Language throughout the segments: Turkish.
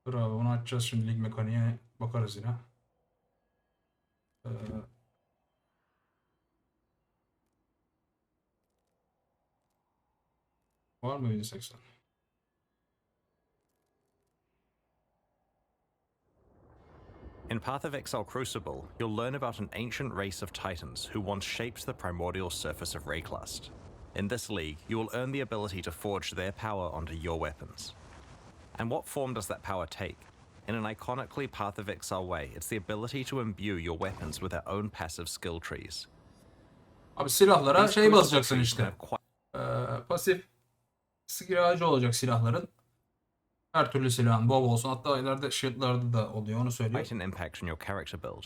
Dur abi onu açacağız şimdi, lig mekaniğe bakarız yine. Ee, var mı 180? In Path of Exile Crucible, you'll learn about an ancient race of titans who once shaped the primordial surface of Rayclust. In this league, you will earn the ability to forge their power onto your weapons. And what form does that power take? In an iconically Path of Exile way, it's the ability to imbue your weapons with their own passive skill trees. Abi silahlara These şey crucible basacaksın trees işte. have quite Pasif skill ağacı olacak silahların. Her türlü silahın bol olsun. Hatta ileride shield'larda da oluyor, onu söylüyor. an impact on your character build.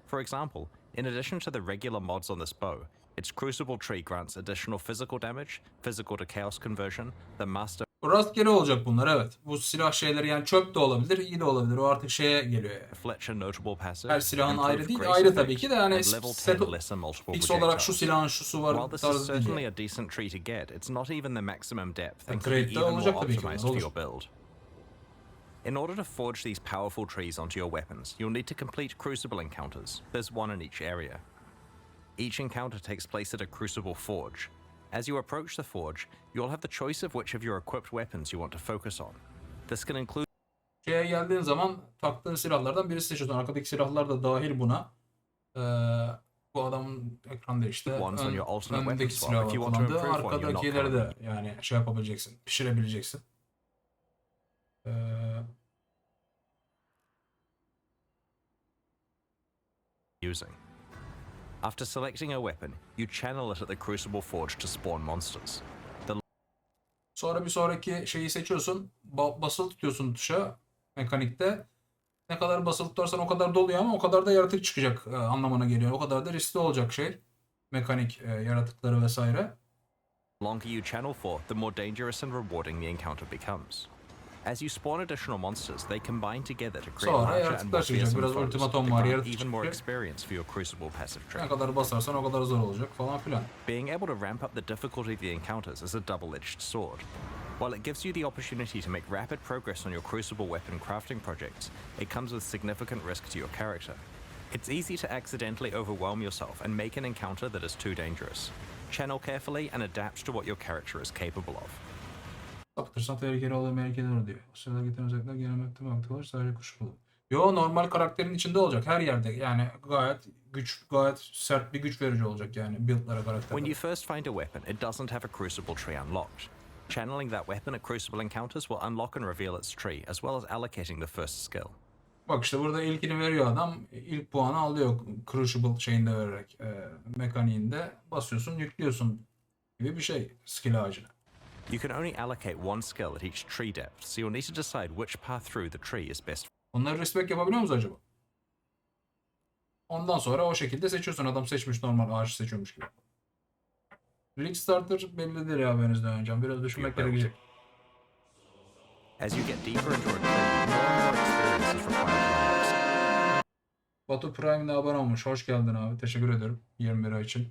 For example, in addition to the regular mods on this bow, its Crucible tree grants additional physical damage, physical to chaos conversion, the master Rastgele olacak bunlar, evet. Bu silah şeyleri yani çöp de olabilir, iyi de olabilir. O artık şeye geliyor yani. Fletcher notable passive, Her silahın ayrı improved değil, grace ayrı tabii effects, ki de yani and level 10 set lesser multiple fix olarak şu projectiles. silahın şusu var While this is tarzı değil. certainly a decent tree to get, it's not even the maximum depth and could be Crate'de even more olacak tabii ki, optimized olur. for your build. In order to forge these powerful trees onto your weapons, you'll need to complete Crucible encounters. There's one in each area. Each encounter takes place at a Crucible forge. As you approach the forge, you'll have the choice of which of your equipped weapons you want to focus on. This can include Şeye geldiğin zaman taktığın silahlardan birisi seçiyorsun. Arkadaki silahlar da dahil buna. Bu adamın ekranda işte ones on your alternate öndeki weapon swap if silahı you want to kullandığı, improve one you're not arkadakileri de currently yani şey yapabileceksin, pişirebileceksin. Ee, using. After selecting a weapon, you channel it at the Crucible forge to spawn monsters. Sonra bir sonraki şeyi seçiyorsun. Basılı tutuyorsun tuşa mekanikte. Ne kadar basılı tutarsan o kadar doluyor ama o kadar da yaratık çıkacak anlamına geliyor. O kadar da riskli olacak şey. Mekanik yaratıkları vesaire. The longer you channel for, the more dangerous and rewarding the encounter becomes. As you spawn additional monsters, they combine together to create Sonra larger and yaratıklar more çıkacak. fearsome Biraz foes ultimatom that var, grant yaratık even more çıkacak. experience for your Crucible passive Ne trait. kadar basarsan o kadar zor olacak falan filan. Being able to ramp up the difficulty of the encounters is a double-edged sword. While it gives you the opportunity to make rapid progress on your Crucible weapon crafting projects, it comes with significant risk to your character. It's easy to accidentally overwhelm yourself and make an encounter that is too dangerous. Channel carefully and adapt to what your character is capable of. Saptırsan tehlikeli olur, tehlikeli olur diyor. O sırada getiren özellikler genel map'te vakti olur, sadece kuş bulur. Yo, normal karakterin içinde olacak her yerde. Yani gayet sert bir güç verici olacak yani build'lara, karakterlere. When you first find a weapon, it doesn't have a Crucible tree unlocked. Channeling that weapon at Crucible encounters will unlock and reveal its tree, as well as allocating the first skill. Bak işte burada ilkini veriyor adam. İlk puanı alıyor Crucible şeyinde vererek. Mekaniğinde basıyorsun, yüklüyorsun gibi bir şey skill ağacına. You can only allocate one skill at each tree depth, so you'll need to decide which path through the tree is best. Onları respect yapabiliyor musun acaba? Ondan sonra o şekilde seçiyorsun. Adam seçmiş, normal ağaç seçiyormuş gibi. Lig starter bellidir ya, haberinize hocam. Biraz düşünmek gerekecek. As you get deeper into a tree, more and more experience is required. Batu Prime'de abone olmuş. Hoş geldin abi. Teşekkür ederim 21 ay için.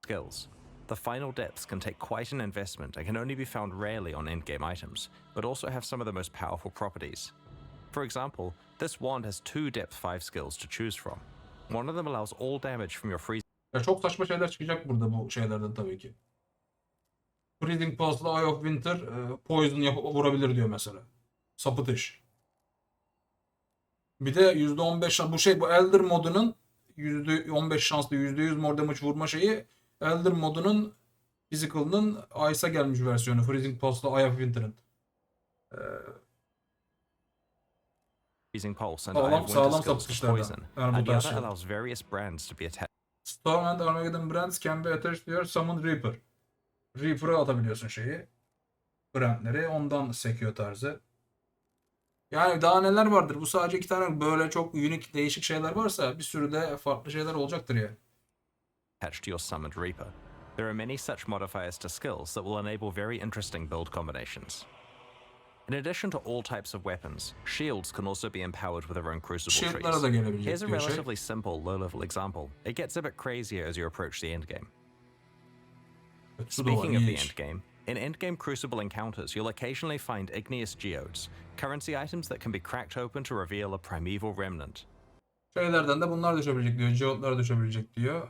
Skills. The final depths can take quite an investment and can only be found rarely on endgame items, but also have some of the most powerful properties. For example, this wand has 2 depth 5 skills to choose from. One of them allows all damage from your freezing Ya çok saçma şeyler çıkacak burada bu şeylerden tabii ki. Freezing Pulse'la Eye of Winter poison yapıp vurabilir diyor mesela. Sapıtış. Bir de %15 bu Elder modunun %15 şanslı %100 more damage vurma şeyi, Elder modunun physical'ının Ice'a gelmiş versiyonu. Freezing Pulse'la Eye of Winter'ın. pulse and Sağlam- Eye of Winter sağlam skills to sapıtışlardan. poison, Yani bu and the tarz other şeyler. allows various brands to be attached. Storm and Armageddon brands can be attached to your Summon Reaper. Reaper'a atabiliyorsun şeyi. Brandleri ondan sekiyor tarzı. Yani daha neler vardır? Bu sadece 2 tane böyle çok unik, değişik şeyler varsa bir sürü de farklı şeyler olacaktır ya. Attached to your summoned Reaper. There are many such modifiers to skills that will enable very interesting build combinations. In addition to all types of weapons, shields can also be empowered with their own Crucible Shield'lara trees. da gelebilecek Here's a diyor şey. relatively simple low-level example. It gets a bit crazier as you approach the endgame. Şu da var, Speaking of the iyiymiş. endgame, In endgame Crucible encounters, you'll occasionally find igneous geodes, currency items that can be cracked open to reveal a primeval remnant. Şeylerden de bunlar düşebilecek diyor. Geode'lar düşebilecek diyor.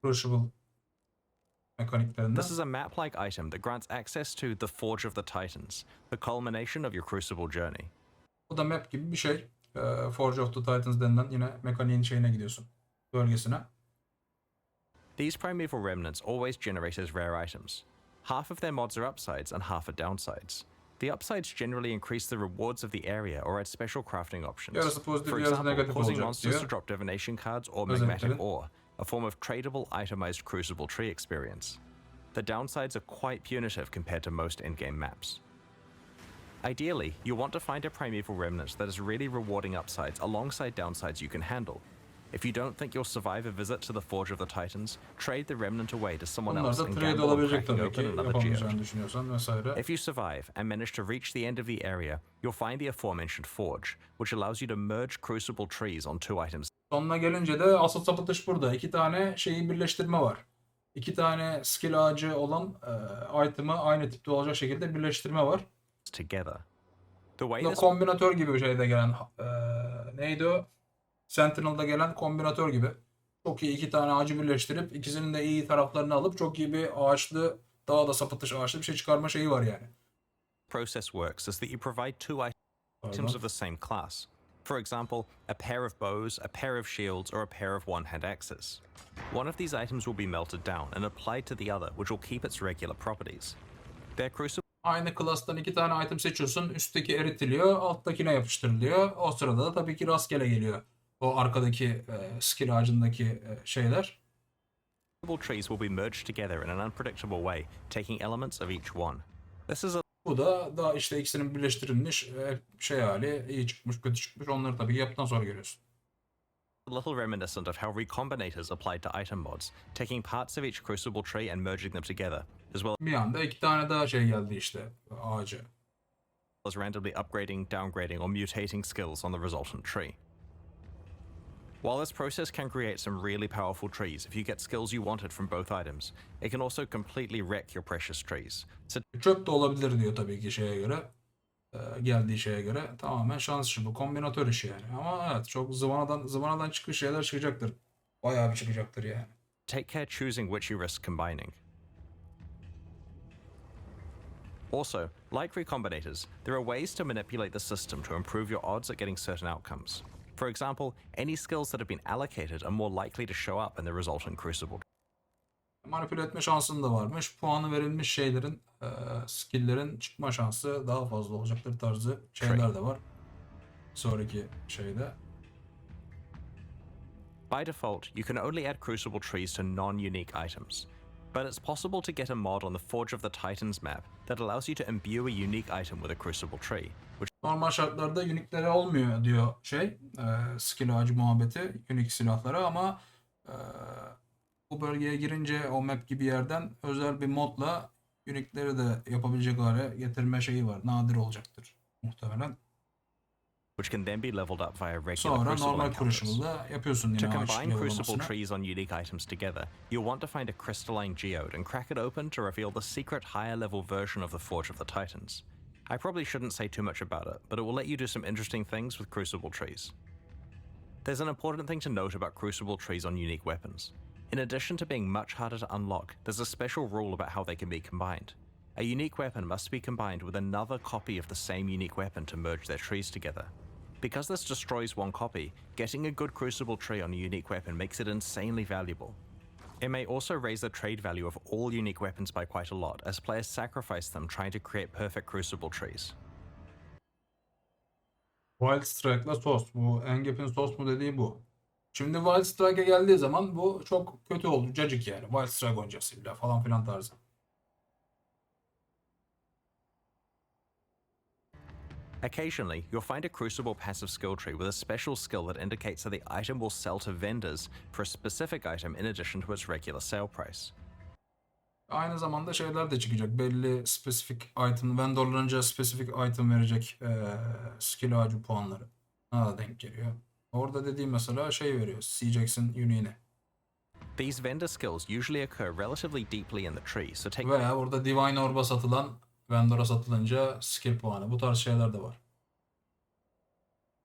Crucible mekaniklerinden. This is a map-like item that grants access to the Forge of the Titans, the culmination of your Crucible journey. Bu da map gibi bir şey. Forge of the Titans denilen yine mekaniğin şeyine gidiyorsun. Bölgesine. These primeval remnants always generate as rare items. Half of their mods are upsides and half are downsides. The upsides generally increase the rewards of the area or add special crafting options. Yarısı pozitif, For yarısı example, negatif causing olacak monsters diyor. to drop divination cards or Özelliklerin. magmatic ore, a form of tradable itemized Crucible tree experience. The downsides are quite punitive compared to most endgame maps. Ideally, you want to find a primeval remnant that is really rewarding upsides alongside downsides you can handle. If you don't think you'll survive a visit to the Forge of the Titans, trade the remnant away to someone Bunlar else da and trade gamble on olabilecek cracking tabii ki. open another Yapamayacağını geode. düşünüyorsan vesaire. If you survive and manage to reach the end of the area, you'll find the aforementioned forge, which allows you to merge Crucible trees on 2 items. Sonuna gelince de asıl sapıtış burada. 2 tane şeyi birleştirme var. 2 tane skill ağacı olan item'ı aynı tipte olacak şekilde birleştirme var. Together. The way Bu da this kombinatör gibi bir şeyde gelen neydi o? Sentinel'da gelen kombinatör gibi. Çok iyi 2 tane ağacı birleştirip ikisinin de iyi taraflarını alıp çok iyi bir ağaçlı, daha da sapıtış ağaçlı bir şey çıkarma şeyi var yani. process works is that you provide 2 items of the same class. For example, a pair of bows, a pair of shields, or a pair of one-hand axes. One of these items will be melted down and applied to the other, which will keep its regular properties. Their Crucible Aynı klastan 2 tane item seçiyorsun. Üstteki eritiliyor, alttakine yapıştırılıyor. O sırada da tabii ki rastgele geliyor. O arkadaki skill ağacındaki şeyler. trees will be merged together in an unpredictable way, taking elements of each one. This is a Bu da daha işte ikisinin birleştirilmiş şey hali. İyi çıkmış, kötü çıkmış. Onları tabii ki yaptıktan sonra görüyorsun. little reminiscent of how recombinators applied to item mods, taking parts of each Crucible tree and merging them together, as well Bir anda 2 tane daha şey geldi işte ağacı. as randomly upgrading, downgrading, or mutating skills on the resultant tree. While this process can create some really powerful trees if you get skills you wanted from both items, it can also completely wreck your precious trees. So Çöp de olabilir diyor tabii ki şeye göre. Geldiği şeye göre. Tamamen şans işi bu. Kombinatör işi yani. Ama evet çok zıvanadan çıkmış şeyler çıkacaktır. Bayağı bir çıkacaktır yani. take care choosing which you risk combining. Also, like recombinators, there are ways to manipulate the system to improve your odds at getting certain outcomes. For example, any skills that have been allocated are more likely to show up in the resultant Crucible. Manipüle etme şansın da varmış. Puanı verilmiş şeylerin, skill'lerin çıkma şansı daha fazla olacaktır tarzı şeyler de var. Sonraki şeyde. By default, you can only add Crucible trees to non-unique items, but it's possible to get a mod on the Forge of the Titans map that allows you to imbue a unique item with a Crucible tree, which Normal şartlarda unique'lere olmuyor diyor skill ağacı muhabbeti unique silahlara ama bu bölgeye girince o map gibi yerden özel bir modla unique'leri de yapabilecek hale getirme şeyi var. Nadir olacaktır muhtemelen. which can then be leveled up via regular Sonra Crucible normal encounters. Crucible'da yapıyorsun To yine ağaç combine Crucible levelamasını. trees on unique items together, you'll want to find a crystalline geode and crack it open to reveal the secret higher level version of the Forge of the Titans. I probably shouldn't say too much about it, but it will let you do some interesting things with Crucible trees. There's an important thing to note about Crucible trees on unique weapons. In addition to being much harder to unlock, there's a special rule about how they can be combined. A unique weapon must be combined with another copy of the same unique weapon to merge their trees together. Because this destroys one copy, getting a good Crucible tree on a unique weapon makes it insanely valuable. It may also raise the trade value of all unique weapons by quite a lot, as players sacrifice them trying to create perfect Crucible trees. Wild Strike'la sos. Bu Engap'in sos mu dediği bu. Şimdi Wild Strike'e geldiği zaman bu çok kötü oldu. Cacık yani. Wild Strike oynayacağız falan filan tarzı. Occasionally, you'll find a Crucible passive skill tree with a special skill that indicates that the item will sell to vendors for a specific item in addition to its regular sale price. Aynı zamanda şeyler de çıkacak. Belli spesifik item, vendorlarınca spesifik item verecek skill ağacı puanları. Ha denk geliyor. Orada dediğim mesela şey veriyor. C-Jax'in unique'ini. These vendor skills usually occur relatively deeply in the tree, so take Veya burada Divine Orb'a satılan, Vendor'a satılınca skill puanı. Bu tarz şeyler de var.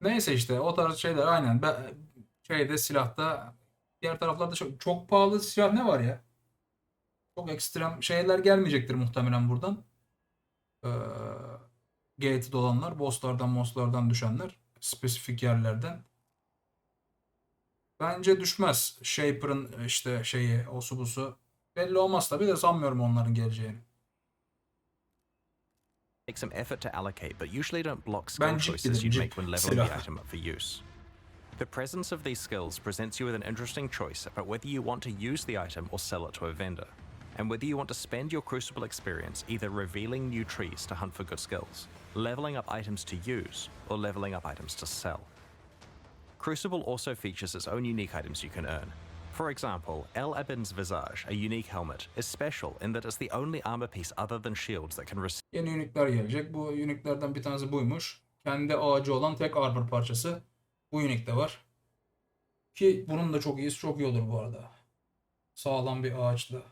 Neyse işte o tarz şeyler aynen. Şeyde silahta diğer taraflarda çok pahalı silah ne var ya? Çok ekstrem şeyler gelmeyecektir muhtemelen buradan. Ee, gated olanlar, bosslardan düşenler, spesifik yerlerden. Bence düşmez. Shaper'ın işte şeyi, osu busu. Belli olmaz tabii de sanmıyorum onların geleceğini. some effort to allocate, but usually don't block skill Ben cip choices dedim, you'd cip. make when leveling the Silah. item up for use. The presence of these skills presents you with an interesting choice about whether you want to use the item or sell it to a vendor, and whether you want to spend your Crucible experience either revealing new trees to hunt for good skills, leveling up items to use, or leveling up items to sell. Crucible also features its own unique items you can earn. For example, El Abin's Visage, a unique helmet, is special in that it's the only armor piece other than shields that can receive Yeni unikler gelecek. Bu uniklerden bir tanesi buymuş. Kendi ağacı olan tek armor parçası. Bu unikte var. Ki bunun da çok iyisi, çok iyi olur bu arada. Sağlam bir ağaçla.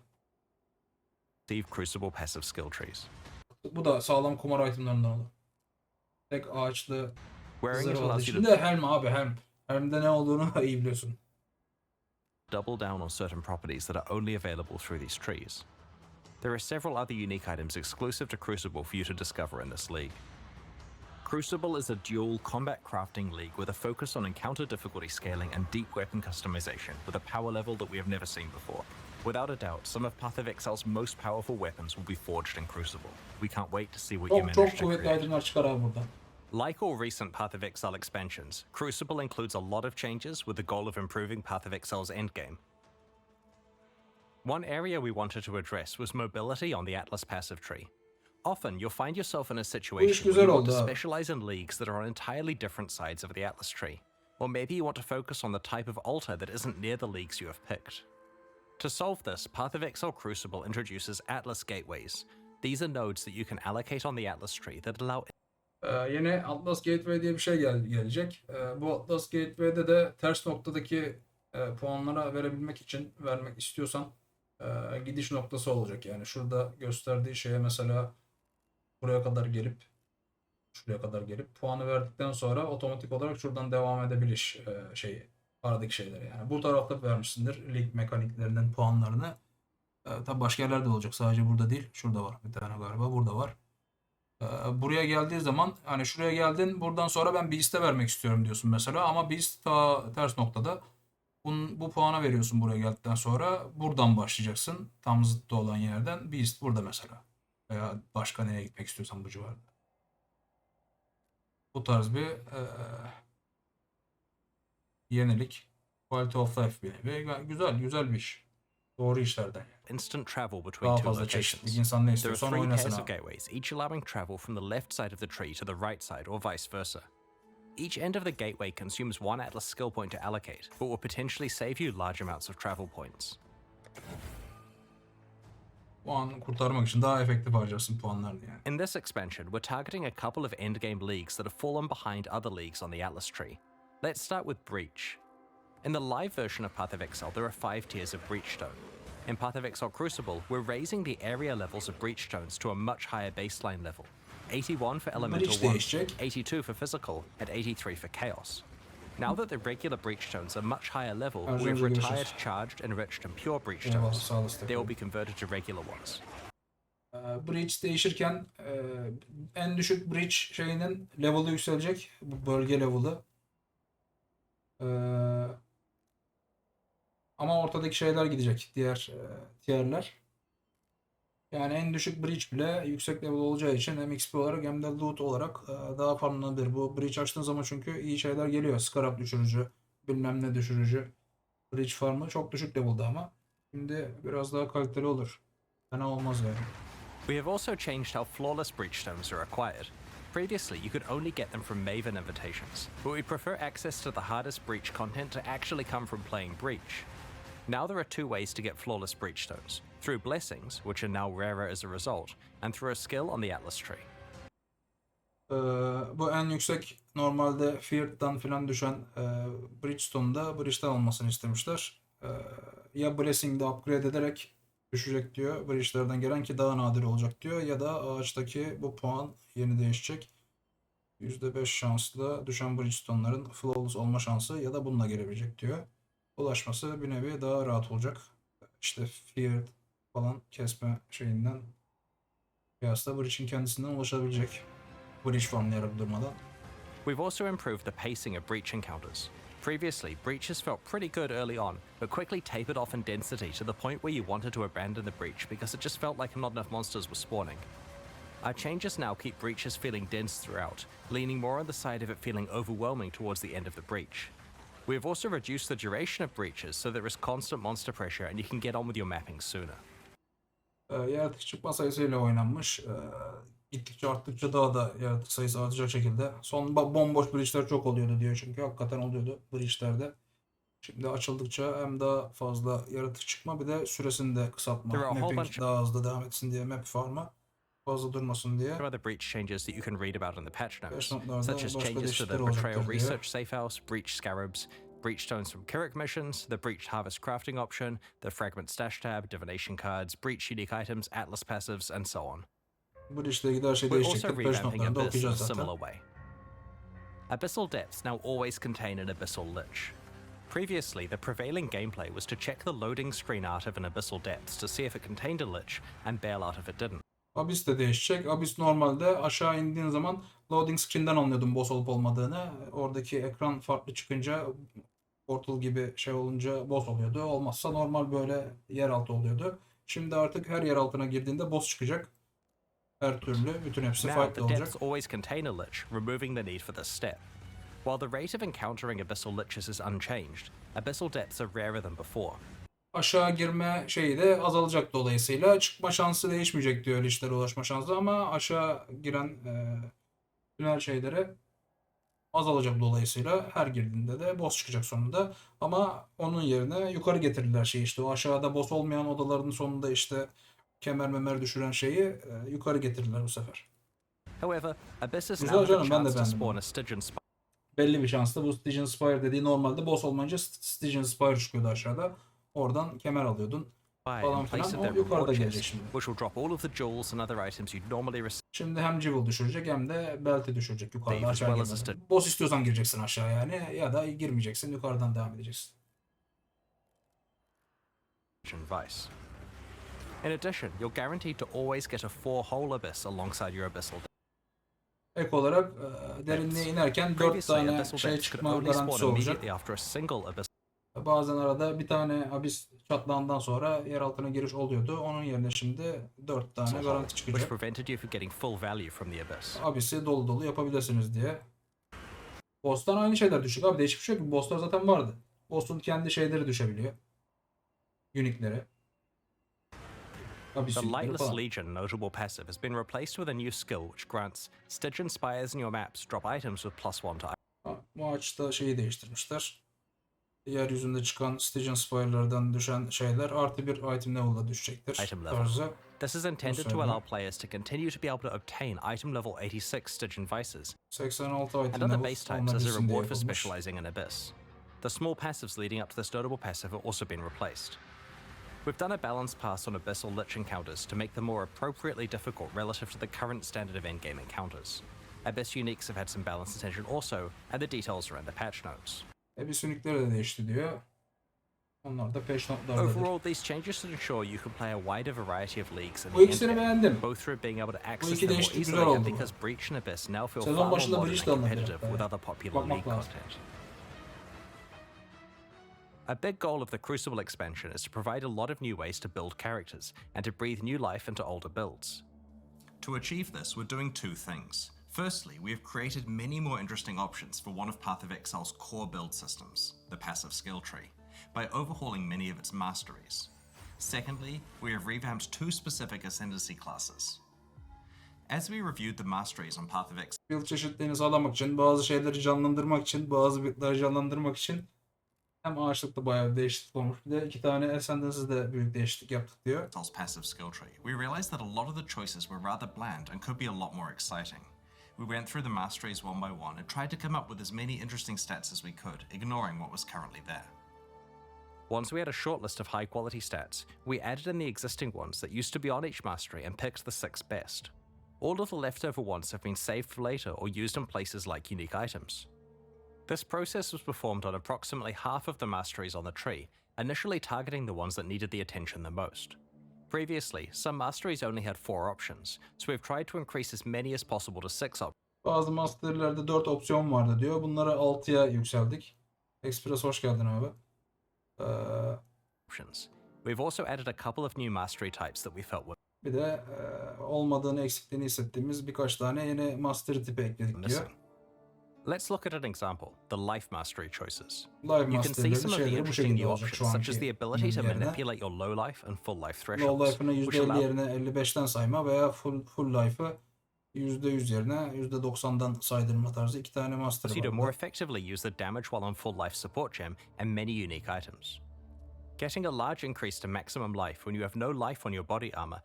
Crucible passive skill trees. Bu da sağlam kumar itemlerinden olur. Tek ağaçlı Wearing it zırh olduğu allows you için to de helm abi, helm. Helm'de ne olduğunu iyi biliyorsun. double down on certain properties that are only available through these trees. There are several other unique items exclusive to Crucible for you to discover in this league. Crucible is a dual combat crafting league with a focus on encounter difficulty scaling and deep weapon customization with a power level that we have never seen before. Without a doubt, some of Path of Exile's most powerful weapons will be forged in Crucible. We can't wait to see what you Çok manage to kuvvetli create. itemler çıkar abi buradan. Like all recent Path of Exile expansions, Crucible includes a lot of changes with the goal of improving Path of Exile's endgame. One area we wanted to address was mobility on the Atlas passive tree. Often, you'll find yourself in a situation where güzel you want to oldu abi. specialize in leagues that are on entirely different sides of the Atlas tree. Or maybe you want to focus on the type of altar that isn't near the leagues you have picked. To solve this, Path of Exile Crucible introduces Atlas gateways. These are nodes that you can allocate on the Atlas tree that allow Yeni Atlas Gateway diye bir şey gelecek. Bu Atlas Gateway'de de ters noktadaki puanlara verebilmek için, vermek istiyorsan gidiş noktası olacak. Yani şurada gösterdiği şeye mesela buraya kadar gelip şuraya kadar gelip puanı verdikten sonra otomatik olarak şuradan devam edebiliş şeyi, aradaki şeyleri yani. Bu tarafta vermişsindir lig mekaniklerinin puanlarını. Tabi başka yerlerde olacak. Sadece burada değil. Şurada var bir tane galiba. Burada var. Buraya geldiği zaman hani şuraya geldin, buradan sonra ben Beast'e vermek istiyorum diyorsun mesela, ama Beast ta ters noktada. Bu puana veriyorsun buraya geldikten sonra. Buradan başlayacaksın. Tam zıttı olan yerden. Beast burada mesela. Veya başka nereye gitmek istiyorsan bu civarda. Bu tarz bir yenilik. Quality of life bir nevi. Güzel bir iş. Doğru işlerden yani. instant travel between Daha two fazla çeşitlilik. locations. İnsan ne There are istiyorsa three oynasın pairs of abi. gateways, each allowing travel from the left side of the tree to the right side or vice versa. Each end of the gateway consumes one Atlas skill point to allocate, but will potentially save you large amounts of travel points. Puan kurtarmak için daha efektif harcarsın puanlarını yani. In this expansion, we're targeting a couple of endgame leagues that have fallen behind other leagues on the Atlas tree. Let's start with Breach. In the live version of Path of Exile, there are 5 tiers of Breachstone. In Path of Exile Crucible, we're raising the area levels of Breachstones to a much higher baseline level. 81 for Elemental Breach 1, değişecek. 82 for Physical, and 83 for Chaos. Now that the regular Breachstones are much higher level, Her we have şey retired görüşürüz. charged, enriched, and pure Eyvallah, Breachstones. sağ olasın. They will be converted to regular ones. Breach değişirken en düşük breach şeyinin level'ı yükselecek. Bu bölge level'ı. Ama ortadaki şeyler gidecek. Diğer tierler. Yani en düşük breach bile yüksek level olacağı için hem XP olarak hem de loot olarak daha farklıdır. Bu breach açtığın zaman çünkü iyi şeyler geliyor. Scarab düşürücü, bilmem ne düşürücü. Breach farmı çok düşük level'da ama şimdi biraz daha kaliteli olur. Fena olmaz yani. We have also changed how flawless breachstones are acquired. Previously, you could only get them from Maven invitations, but we prefer access to the hardest breach content to actually come from playing Breach. Now there are 2 ways to get flawless breachstones: through blessings, which are now rarer as a result, and through a skill on the Atlas tree. Bu en yüksek normalde Feared'dan filan düşen Bridgestone'da Bridge'den olmasını istemişler. ya Blessing'de upgrade ederek düşecek diyor. Breach'lerden gelen ki daha nadir olacak diyor. Ya da ağaçtaki bu puan yeni değişecek. %5 şanslı düşen Bridgestone'ların flawless olma şansı ya da bununla gelebilecek diyor. Ulaşması bir nevi daha rahat olacak. İşte fear falan kesme şeyinden kıyasla Breach'in kendisinden ulaşabilecek. Breach farmlayarak durmadan. We've also improved the pacing of breach encounters. Previously, breaches felt pretty good early on, but quickly tapered off in density to the point where you wanted to abandon the breach because it just felt like not enough monsters were spawning. Our changes now keep breaches feeling dense throughout, leaning more on the side of it feeling overwhelming towards the end of the breach. We have also reduced the duration of breaches so there is constant monster pressure and you can get on with your mapping sooner. Yaratık çıkma sayısıyla oynanmış. Gittikçe arttıkça daha da yaratık sayısı artacak şekilde. Son bomboş breachler çok oluyordu diyor çünkü hakikaten oluyordu breachlerde. Şimdi açıldıkça hem daha fazla yaratık çıkma bir de süresini de kısaltma. There are a whole Mapping bunch daha hızlı devam etsin diye map farm'a fazla durmasın diye. of other breach changes that you can read about in the patch notes, notlarda such as başka changes to the değişiklikler Betrayal olacaktır diyor. Research Safe House, Breach Scarabs, Breach Stones from Kirik missions, the Breach Harvest crafting option, the Fragment Stash tab, Divination cards, Breach unique items, Atlas passives, and so on. Breach'le ilgili her şey We're also değişecektir. Patch revamping notlarında Abyss in a okuyacağız zaten. similar way. Abyssal depths now always contain an Abyssal Lich. Previously, the prevailing gameplay was to check the loading screen art of an Abyssal Depths to see if it contained a Lich, and bail out if it didn't. Abyss de değişecek. Abyss normalde aşağı indiğin zaman loading screen'den anlıyordum boss olup olmadığını. Oradaki ekran farklı çıkınca portal gibi şey olunca boss oluyordu. Olmazsa normal böyle yeraltı oluyordu. Şimdi artık her yer altına girdiğinde boss çıkacak. Her türlü. Bütün hepsi Now, fight'lı the olacak. depths always contain a Lich, removing the need for this step. While the rate of encountering Abyssal Liches is unchanged, Abyssal depths are rarer than before. Aşağı girme şeyi de azalacak dolayısıyla. Çıkma şansı değişmeyecek diyor liçlere ulaşma şansı ama aşağı giren tünel şeylere azalacak dolayısıyla her girdiğinde de boss çıkacak sonunda. Ama onun yerine yukarı getirirler şeyi işte o aşağıda boss olmayan odaların sonunda işte kemer memer düşüren şeyi yukarı getirirler bu sefer. However, Abysses Güzel now have a canım, ben de chance to beğendim spawn onu. a Stygian Spire Belli bir şansla bu Stygian Spire dediği normalde boss olmayınca Stygian Spire çıkıyordu aşağıda. Oradan kemer alıyordun falan in place filan. of their O yukarıda reward gelecek chest, şimdi. which will drop all of the jewels and other items you'd normally receive Şimdi hem Jewel düşürecek hem de Belt'i düşürecek yukarıda as aşağı well as girmeden. Boss istiyorsan gireceksin aşağı yani ya da girmeyeceksin yukarıdan devam edeceksin. Vice. In addition, you're guaranteed to always get a 4-hole abyss alongside your abyssal Ek olarak derinliğe inerken 4 Previously, tane abyssal şey depths could çıkma only garantisi spawn olacak. immediately after a single abyss Bazen arada bir tane abyss çatlağından sonra yer altına giriş oluyordu. Onun yerine şimdi 4 tane hole, garanti which çıkacak. prevented you from getting full value from the abyss. Abyss'i dolu dolu yapabilirsiniz diye. Boss'tan aynı şeyler düşecek. Abi değişik bir şey yok ki. Boss'lar zaten vardı. Boss'un kendi şeyleri düşebiliyor. Unique'leri. Abyss The unique'leri Lightless falan. Legion notable passive has been replaced with a new skill which grants Stygian spires in your maps drop items with +1 to Bu ağaçta şeyi değiştirmişler. Yeryüzünde çıkan Stygian Spire'lardan düşen şeyler artı bir item level'da düşecektir. Item level. Tarzı. This is intended to allow players to continue to be able to obtain item level 86 Stygian vices 86 and item other level base types as a alınabilsin diye reward for yapılmış. specializing in Abyss. The small passives leading up to this notable passive have also been replaced. We've done a balanced pass on Abyssal Lich encounters to make them more appropriately difficult relative to the current standard of endgame encounters. Abyss uniques have had some balance and tension also, and the details are in the patch notes. Abyss unique'leri de değişti diyor. Onlar da patch notlardadır. Overall, these changes should ensure you can play a wider variety of leagues in Bu the ikisini endgame, beğendim. both through being able to access iki them more değişiklik güzel easily and oldu. because Breach and Abyss now feel Sezon far more başında modern Breach and de alınabilir competitive hatta with ya. other popular Bakmak league lazım. content. A big goal of the Crucible expansion is to provide a lot of new ways to build characters and to breathe new life into older builds. To achieve this, we're doing two things. Firstly, we have created many more interesting options for one of Path of Exile's core build systems, the passive skill tree, by overhauling many of its masteries. Secondly, we have revamped two specific Ascendancy classes. As we reviewed the masteries on Path of Exile, Build çeşitliliğini sağlamak için, bazı şeyleri canlandırmak için, bazı build'ları canlandırmak için hem ağaçlıkta bayağı bir değişiklik olmuş. Bir de 2 tane Ascendancy'de büyük değişiklik yaptık diyor. Exile's passive skill tree, we realized that a lot of the choices were rather bland and could be a lot more exciting. We went through the masteries one by one and tried to come up with as many interesting stats as we could, ignoring what was currently there. Once we had a short list of high quality stats, we added in the existing ones that used to be on each mastery and picked the 6 best. All of the leftover ones have been saved for later or used in places like unique items. This process was performed on approximately half of the masteries on the tree, initially targeting the ones that needed the attention the most. Previously, some masteries only had 4 options, so we've tried to increase as many as possible to 6 options. Bazı masterlerde 4 opsiyon vardı diyor. Bunları 6'ya yükseldik. Express hoş geldin abi. We've also added a couple of new mastery types that we felt were Bir de olmadığını, eksikliğini hissettiğimiz birkaç tane yeni mastery tipi ekledik diyor. missing. Let's look at an example, the life mastery choices. Life You can see mastery'lerin some of the şeyleri bu interesting şekilde new olacak şu options, such as anki the ability to yerine. manipulate your low life and full life Low thresholds, life'ını which %50 allow yerine 55'ten sayma veya full life'ı %100 yerine %90'dan saydırma tarzı 2 tane master you to var more burada. effectively use the damage while on full life support gem and many unique items. Getting a large increase to maximum life when you have no life on your body armor.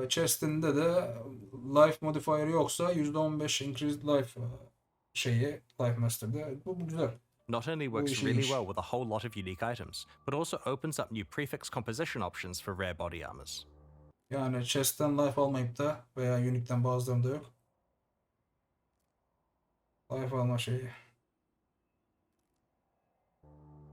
Chest'inde de life modifier yoksa %15 increased life life master'da. Bu güzel. Not only works işi really iş. well with a whole lot of unique items, but also opens up new prefix composition options for rare body armors. Yani chest'ten life almayıp da veya unique'den bazılarında yok. Life alma şeyi.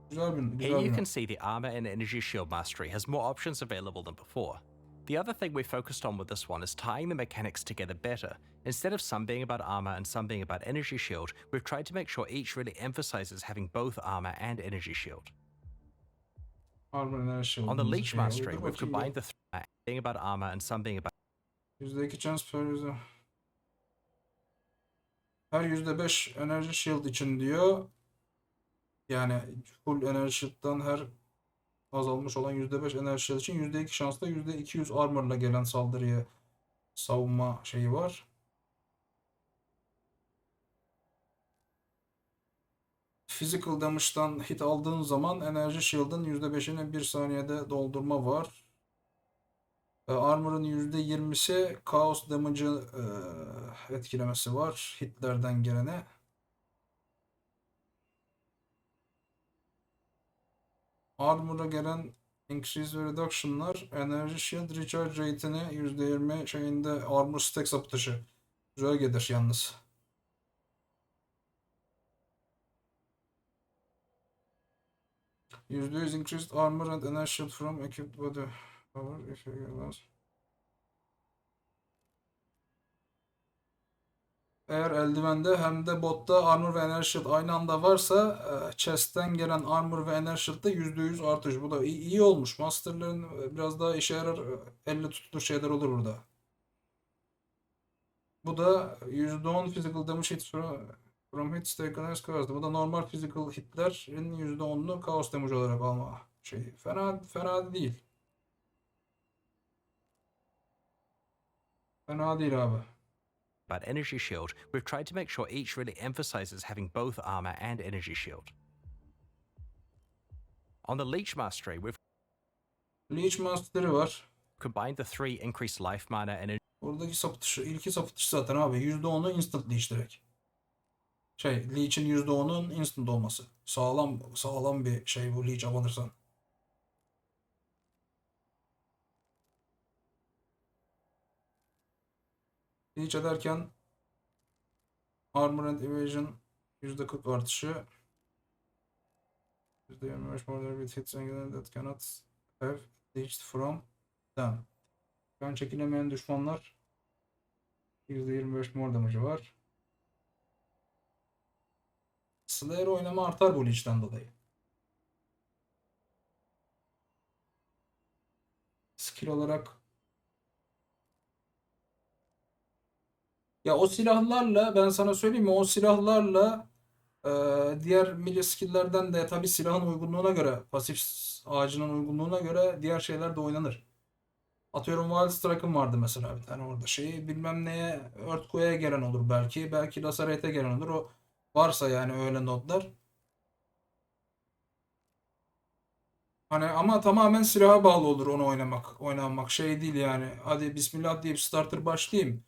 Güzel Here bir you can not. see the armor and energy shield mastery has more options available than before. The other thing we focused on with this one is tying the mechanics together better. Instead of some being about armor and some being about energy shield, we've tried to make sure each really emphasizes having both armor and energy shield. Armor enerji shield. On the leech mastery, Dur we've bakayım combined bir. the being about armor and some being about %2 chance per %. Her %5 enerji shield için diyor. Yani full enerji shield'dan her azalmış olan %5 enerji shield için %2 şansla %200 armor'la gelen saldırıya savunma şeyi var. Physical damage'dan hit aldığın zaman enerji shield'ın %5'ini 1 saniyede doldurma var. Armor'ın %20'si Chaos damage'ı etkilemesi var hitlerden gelene. Armor'a gelen increase ve reduction'lar enerji shield recharge rate'ini %20 şeyinde armor stack sapıtışı. Güzel gelir yalnız. %100 increased armor and energy shield from equipped body power if you realize. Eğer eldivende hem de botta armor ve enerji shield aynı anda varsa chest'ten gelen armor ve enerji shield'da %100 artış. Bu da iyi olmuş. Master'ların biraz daha işe yarar, elle tutulur şeyler olur burada. Bu da %10 physical damage hits from hits taken as caused. Bu da normal physical hitlerin %10'unu chaos damage olarak alma şeyi. Fena değil. Fena değil abi. about energy shield, we've tried to make sure each really emphasizes having both armor and energy shield. On the leech mastery, we've Leech Master'ı var. combined the 3 increased life mana and Oradaki sapıtışı, ilki sapıtış zaten abi. %10'u instant leech direkt. Leech'in %10'un instant olması. Sağlam bir şey bu leech alırsan. Leech ederken Armor and Evasion %40 artışı. %25 more with hits and that cannot have leached from them. Ben çekilemeyen düşmanlar %25 more damage'ı var. Slayer oynama artar bu leech'ten dolayı. Skill olarak ya o silahlarla ben sana söyleyeyim mi? O silahlarla diğer melee skill'lerden de tabi silahın uygunluğuna göre, pasif ağacının uygunluğuna göre diğer şeyler de oynanır. Atıyorum Wild Strike'ım vardı mesela bir tane orada. Bilmem neye Earthquake'e gelen olur belki. Belki Lacerate'e gelen olur. O varsa yani öyle nodlar. Hani ama tamamen silaha bağlı olur onu oynanmak. Değil yani. Hadi bismillah deyip starter başlayayım.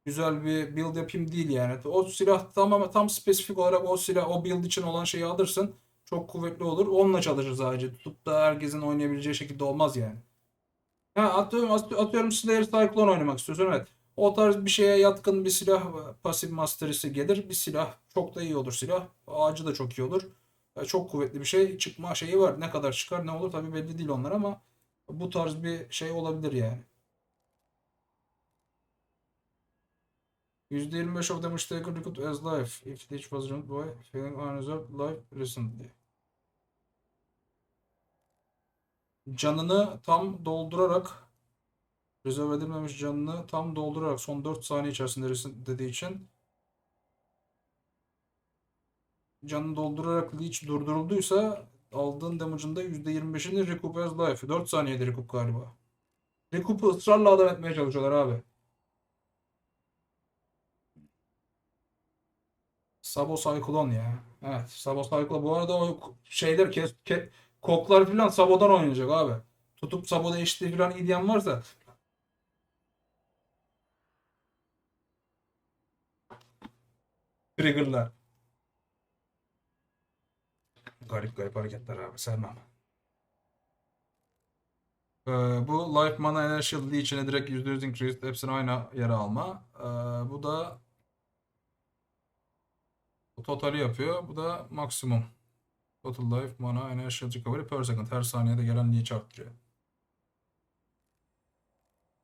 Güzel bir build yapayım değil yani. O silah tam spesifik olarak o build için olan şeyi alırsın. Çok kuvvetli olur. Onunla çalışırız Ağacı. Tutup da herkesin oynayabileceği şekilde olmaz yani. Ha, atıyorum Slayer Cyclone oynamak istiyorsun, evet. O tarz bir şeye yatkın bir silah pasif masterisi gelir. Bir silah çok da iyi olur silah. Ağacı da çok iyi olur. Çok kuvvetli bir şey. Çıkma şeyi var. Ne kadar çıkar ne olur tabii belli değil onlar ama bu tarz bir şey olabilir yani. %25 of damage taken recruit as life if each was ruined by failing unreserved life recently. Canını tam doldurarak, rezerv edilmemiş canını tam doldurarak son 4 saniye içerisinde dediği için canını doldurarak leech durdurulduysa aldığın damage'ın da %25'ini recoup as life. 4 saniyede recoup galiba. Recoup'u ısrarla adam etmeye çalışıyorlar abi. Sabo Cyclone ya. Evet, Sabo Cyclone. Bu arada o şeyler koklar filan Sabo'dan oynayacak abi. Tutup Sabo değiştiği filan iyi diyen varsa triggerlar. Garip garip hareketler abi, sevmem. Bu Life Mana Inertial içine direkt %100 increase, hepsini aynı yere alma. Bu da bu totali yapıyor. Bu da maksimum. Total Life Mana Inertial Recovery per second. Her saniyede gelen leech arttırıyor.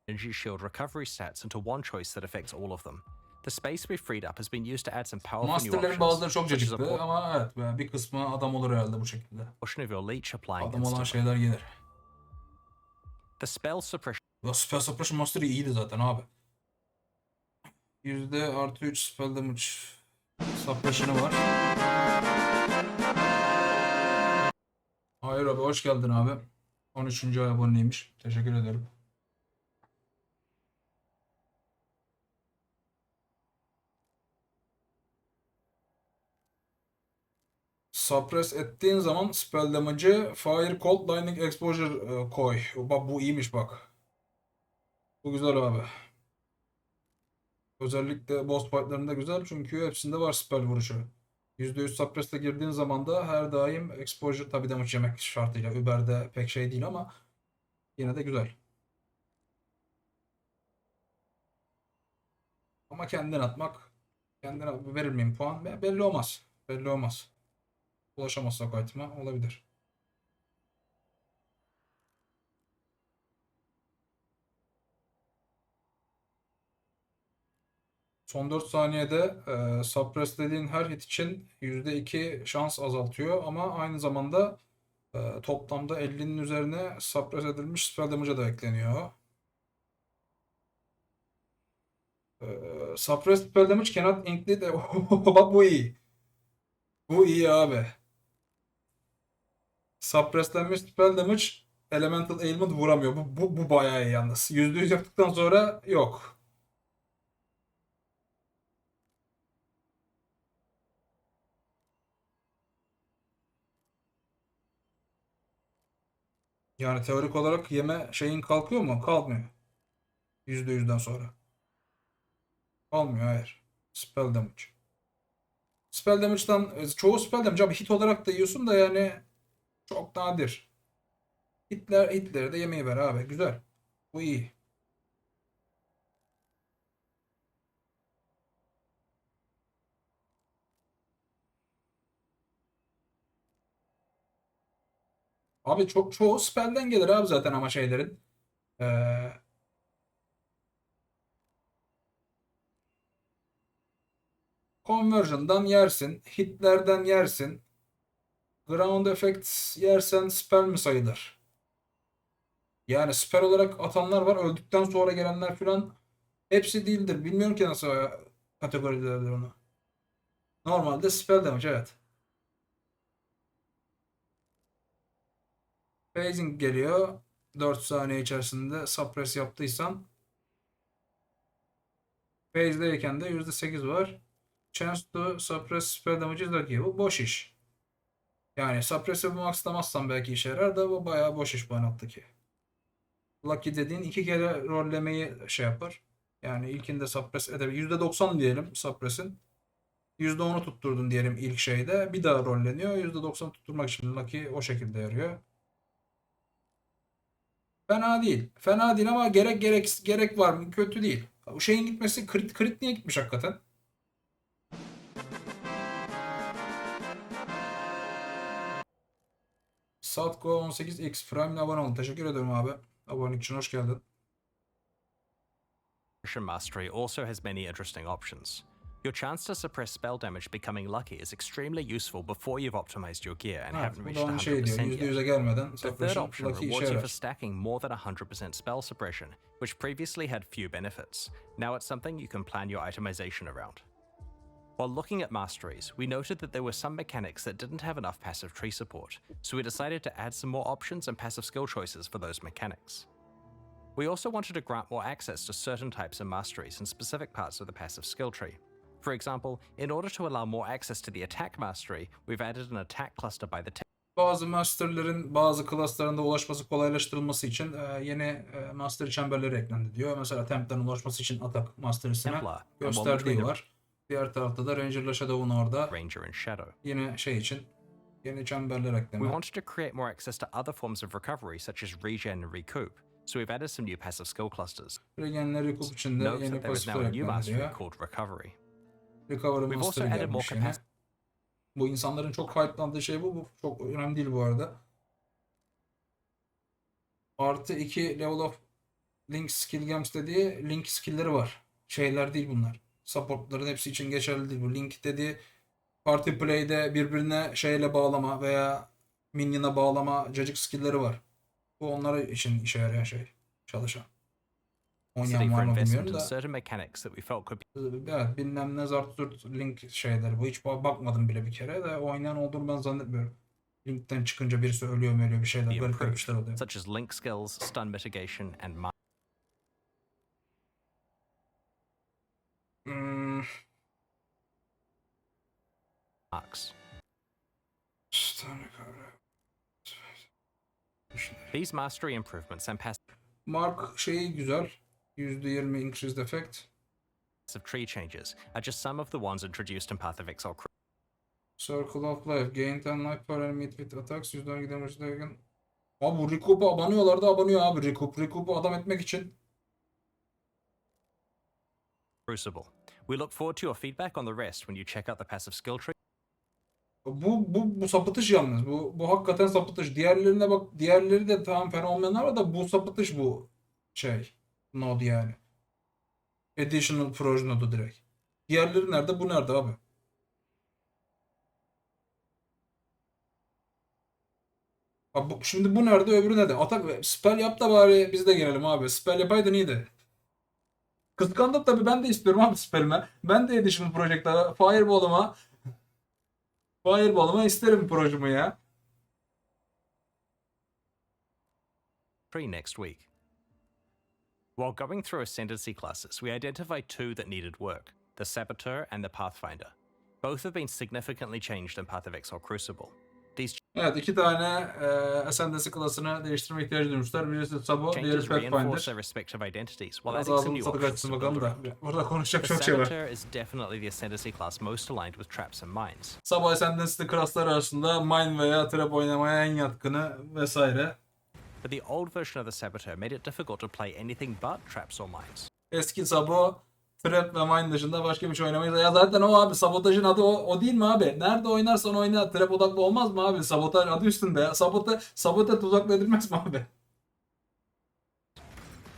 Energy shield recovery stats into one choice that affects all of them. The space we've freed up has been used to add some powerful new Masterlerin bazıları options, çok such as a cacıktı ama evet, bir kısmı adam olur herhalde bu şekilde. portion of your leech applying Adam olan instantly. şeyler gelir. The spell suppression Ya Spell Suppression Master'ı iyiydi zaten abi. %+3 spell damage suppression'ı var. Hayır abi, hoş geldin abi. 13. ay aboneymiş. Teşekkür ederim. Suppress ettiğin zaman spell damage'ı Fire Cold Lightning Exposure koy. Bak bu iyiymiş bak. Bu güzel abi. Özellikle boss fight'larında güzel çünkü hepsinde var spell vuruşu. %100 suppress'te girdiğin zaman da her daim exposure, tabi damage yemek şartıyla. Uber'de pek şey değil ama yine de güzel. Ama kendin atmak, kendine verir miyim puan? Belli olmaz. Belli olmaz. Ulaşamazsak o item'a olabilir. Son 4 saniyede suppress dediğin her hit için %2 şans azaltıyor ama aynı zamanda toplamda 50'nin üzerine suppress edilmiş spell damage'a da ekleniyor. Suppress spell damage cannot include bak bu iyi. Bu iyi abi. Suppresslenmiş spell damage elemental ailment vuramıyor. Bu bayağı iyi yalnız. %100 yaptıktan sonra yok. Yani teorik olarak yeme şeyin kalkıyor mu? Kalkmıyor. %100'den sonra. Kalmıyor, hayır. Spell damage. Spell damage'dan çoğu spell damage abi hit olarak da yiyorsun da yani çok nadir. Hitleri de yemeği ver abi. Güzel. Bu iyi. Abi çoğu spell'den gelir abi zaten ama şeylerin. Ee, Conversion'dan yersin. Hitlerden yersin. Ground effects yersen spell mi sayılır? Yani spell olarak atanlar var. Öldükten sonra gelenler filan hepsi değildir. Bilmiyorum ki nasıl kategorilerdir onu. Normalde spell damage, evet. Phasing geliyor. 4 saniye içerisinde suppress yaptıysan phase'deyken de %8 var. Chance to suppress spell damage is lucky. Bu boş iş. Yani suppress'ı maxlamazsan belki işe yarar da bu bayağı boş iş bu noktaki. Lucky dediğin 2 kere rollemeyi şey yapar. Yani ilkinde suppress edebilir. %90 diyelim suppress'in. %10'u tutturdun diyelim ilk şeyde. Bir daha rolleniyor. %90 tutturmak için Lucky o şekilde yarıyor. Fena değil. Fena değil ama gerek var mı? Kötü değil. O şeyin gitmesi crit niye gitmiş hakikaten? Satko 18X Prime'le abone olun. Teşekkür ederim abi. Abonelik için hoş geldin. Mastery also has many interesting options. Your chance to suppress spell damage becoming lucky is extremely useful before you've optimized your gear and Evet, haven't bu reached da onun şey diyor. 100% yet. %100'e gelmeden The third suppression option Lucky işe rewards you for yarar. stacking more than 100% spell suppression, which previously had few benefits. Now it's something you can plan your itemization around. While looking at masteries, we noted that there were some mechanics that didn't have enough passive tree support, so we decided to add some more options and passive skill choices for those mechanics. We also wanted to grant more access to certain types of masteries in specific parts of the passive skill tree. For example, in order to allow more access to the attack mastery, we've added an attack cluster by the Bazı masterlerin bazı klaslarında ulaşması kolaylaştırılması için yeni master çemberleri eklendi diyor. Mesela Temp'ten ulaşması için atak masterisine Templar, and one gösterdiği between the var. Diğer tarafta da Ranger'la Shadow'un orada Ranger and Shadow. yine şey için yeni çemberler We ekleme. wanted to create more access to other forms of recovery, such as regen and recoup, so we've added some new passive skill clusters. Regenler Recoup için de Note yeni that there is now pasifler a new eklendi mastery diyor. called Recovery. Recovery We've also Master'ı added more gelmiş yine. capacity. Bu insanların çok hype'landığı şey bu. Bu çok önemli değil bu arada. Artı 2 level of link skill games dediği link skill'leri var. Şeyler değil bunlar. Support'ların hepsi için geçerli değil. Bu link dediği party play'de birbirine şeyle bağlama veya minion'a bağlama cacık skill'leri var. Bu onlar için işe yarayan şey. Çalışan. Oynayan For var mı investment bilmiyorum in da. certain mechanics that we felt could be Evet, bilmem ne zart zurt link şeyleri. Bu hiç bakmadım bile bir kere de oynayan olduğunu ben zannetmiyorum. Linkten çıkınca birisi ölüyor mu ölüyor bir şeyler. Garip garip improved, işler oluyor. such as link skills, stun mitigation, and Hmm. marks. These mastery improvements and Mark şeyi güzel. %20 increased effect. passive tree changes are just some of the ones introduced in Path of Exile. Circle of Life. Gain 10 life per enemy with attacks. %12 damage derken. Abi bu Recoup'a abanıyorlar da abanıyor abi. Recoup'u adam etmek için. Crucible. We look forward to your feedback on the rest when you check out the passive skill tree. Bu sapıtış yalnız. Bu hakikaten sapıtış. Diğerlerine bak. Diğerleri de tamam fena olmayanlar var da bu sapıtış bu şey. Node yani. Additional Proj nodu direkt. Diğerleri nerede? Bu nerede abi? Abi şimdi bu nerede? Öbürü nerede? Atak spell yap da bari biz de gelelim abi. Spell yapaydın iyiydi. Kıskandım tabii, ben de istiyorum abi spell'ime. Ben de Additional Project'a, Fireball'ıma isterim projemi ya. Tree next week. While going through Ascendancy classes, we identified two that needed work, the Saboteur and the Pathfinder. Both have been significantly changed in Path of Exile Crucible. These Evet, iki tane Ascendancy klasını değiştirme ihtiyacı duymuşlar. Birisi Sabo, diğeri changes Pathfinder. reinforce their respective identities while Biraz adding some ağzımın new tadı options kaçsın to build bakalım da. around. Burada konuşacak The çok şey var. Saboteur is definitely the Ascendancy class most aligned with traps and mines. Sabo Ascendancy klasları arasında Mine veya Trap oynamaya en yatkını vesaire. But the old version of the Saboteur made it difficult to play anything but traps or mines. Eski Sabo Trap ve Mine dışında başka bir şey oynamayız. Ya zaten o abi, sabotajın adı o değil mi abi? Nerede oynarsan oyna. Trap odaklı olmaz mı abi? Sabotaj adı üstünde ya. Sabote tuzakla edilmez mi abi?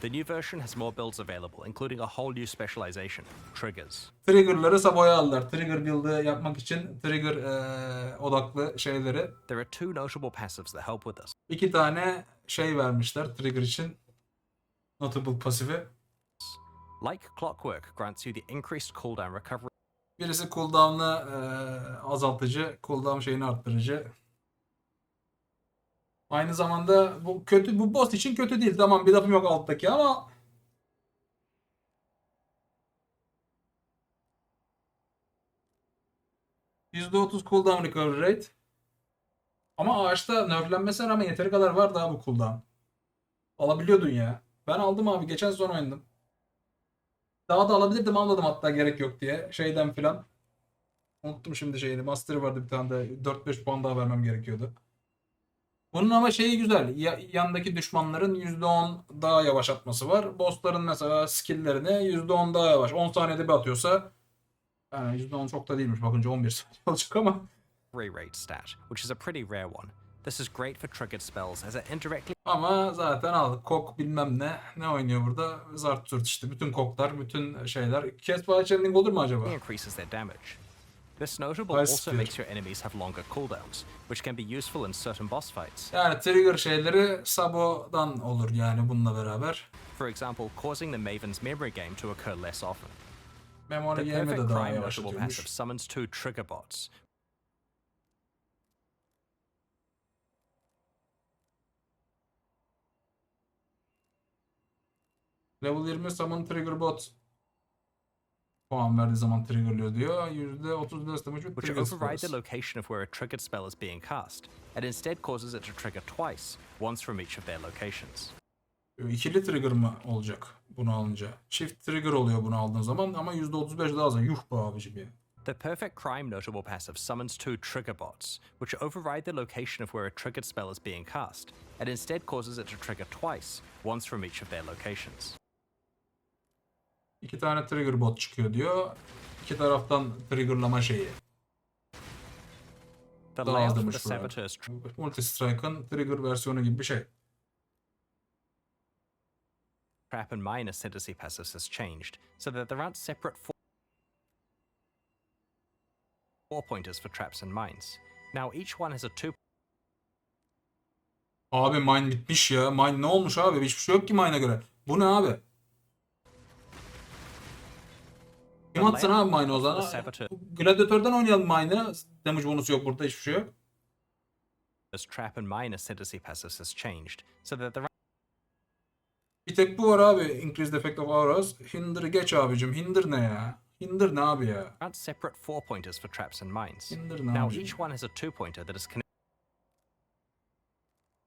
The new version has more builds available, including a whole new specialization, triggers. Trigger'ları Sabo'ya aldılar. Trigger build'ı yapmak için trigger odaklı şeyleri. There are two notable passives that help with this. İki tane şey vermişler trigger için. Notable pasifi. Like Clockwork grants you the increased cooldown recovery Birisi cooldown'ı azaltıcı, cooldown şeyini arttırıcı. Aynı zamanda bu kötü, bu boss için kötü değil. Tamam, bir lafım yok alttaki ama %30 cooldown recovery rate. Ama ağaçta nerflenmesine rağmen yeteri kadar var daha bu cooldown. Alabiliyordun ya. Ben aldım abi, geçen sezon oynadım. Daha da alabilirdim, almadım hatta gerek yok diye. Şeyden filan. Unuttum şimdi şeyini. Master'ı vardı bir tane de 4-5 puan daha vermem gerekiyordu. Bunun ama şeyi güzel. Yandaki düşmanların %10 daha yavaş atması var. Bossların mesela skilllerine %10 daha yavaş. 10 saniyede bir atıyorsa yani %10 çok da değilmiş. Bakınca 11 saniye olacak ama. Rate stat, which is a pretty rare one. This is great for triggered spells as it indirectly Ama zaten al. Kok bilmem ne. Ne oynuyor burada? Zart zurt işte. Bütün koklar, bütün şeyler. Cast Challenging olur mu acaba? increases their damage. This notable Ice also Spear. makes your enemies have longer cooldowns, which can be useful in certain boss fights. Yani trigger şeyleri Sabo'dan olur yani bununla beraber. For example, causing the Maven's memory game to occur less often. Memory The game'i perfect de daha crime notable yavaşlatıyormuş. passive summons 2 trigger bots, Level 20 Summon Trigger Bot puan verdiği zaman triggerlıyor diyor. %30 less damage with which trigger override the spells. location of where a triggered spell is being cast, and instead causes it to trigger twice, once from each of their locations. İkili trigger mı olacak bunu alınca? Çift trigger oluyor bunu aldığın zaman ama %35 daha az. Yuh be abicim ya. The perfect crime notable passive summons 2 trigger bots, which override the location of where a triggered spell is being cast, and instead causes it to trigger twice, once from each of their locations. İki tane trigger bot çıkıyor diyor. İki taraftan triggerlama şeyi. The Daha az layout for demiş the buraya. Saboteur's Multi Strike'ın trigger versiyonu gibi bir şey. trap and mine ascendancy passives has changed, so that there aren't separate four pointers for traps and mines. Now each one has a 2 Abi mine bitmiş ya. Mine ne olmuş abi? Hiçbir şey yok ki mine'a göre. Bu ne abi? Kim atsın abi mine'ı o zaman? Gladiator'dan oynayalım mine'ı. Damage bonusu yok burada. Hiçbir şey yok. trap and mine ascendancy passives has changed, so that there Bir tek bu var abi. Increased effect of auras. Hinder'ı geç abicim. Hinder ne ya? Hinder ne abi ya? aren't separate 4 pointers for traps and mines. Hinder ne Now abicim? each one has a 2 pointer that is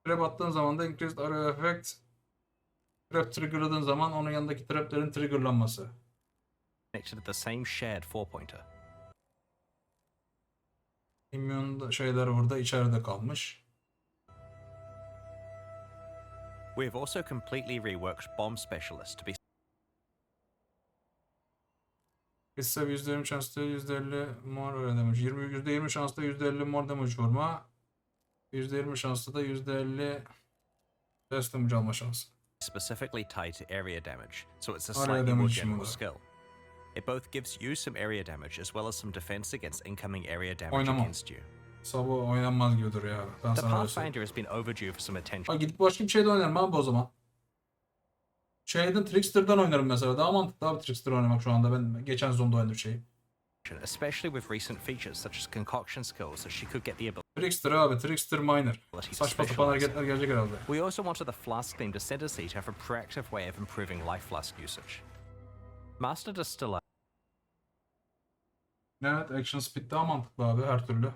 Trap attığın zaman da increased area effect. Trap triggerladığın zaman onun yanındaki traplerin triggerlanması. connected to the same shared 4 pointer. Immune şeyler burada içeride kalmış. We have also completely reworked Bomb Specialist to be Kısa %20 şanslı %50 mor öyle demiş. %20 şanslı %50 mor damage vurma. %20 şanslı da %50 less damage alma şansı. specifically tied to area damage, so it's a Area slightly more damage general burada. skill. It both gives you some area damage as well as some defense against incoming area damage Oynamam. against you. Sabo oynanmaz gibi duruyor abi. Ben The sana öyle söyleyeyim. Pathfinder has been overdue for some attention, Ha, gidip başka bir şeyde oynarım abi o zaman. Şeyden Trickster'dan oynarım mesela. Daha mantıklı abi Trickster oynamak şu anda. Ben geçen sezonda oynadım şeyi. especially with recent features such as concoction skills that she could get the Trickster abi. Trickster Miner. ability to Saçma sapan specialize. hareketler gelecek herhalde. We also wanted the Flask-themed Ascendancy to have a proactive way of improving life flask usage. Master Distiller Evet, action speed daha mantıklı abi her türlü.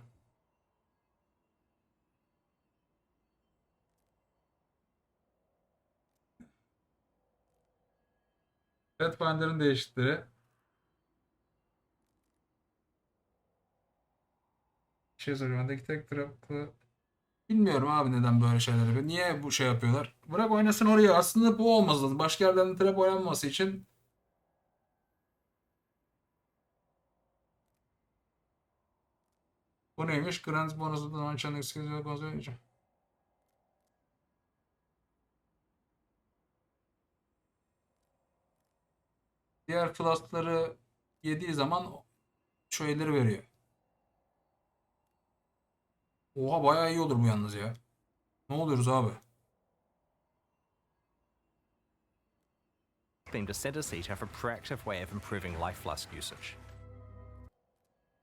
Pathfinder'ın değişiklikleri. Bir şey soracağım. Öndeki tek taraflı. Bilmiyorum abi neden böyle şeyler yapıyor. Niye bu şey yapıyorlar? Bırak oynasın oraya. Aslında bu olmaz lazım. Başka yerlerden trap oynanmaması için. Bu neymiş? Grand bonusu da açan eksik kontrol edeceğim. Diğer class'ları yediği zaman şeyleri veriyor. Oha bayağı iyi olur bu yalnız ya. Ne oluyoruz abi? themed Ascendancy to have a proactive way of improving life flask usage.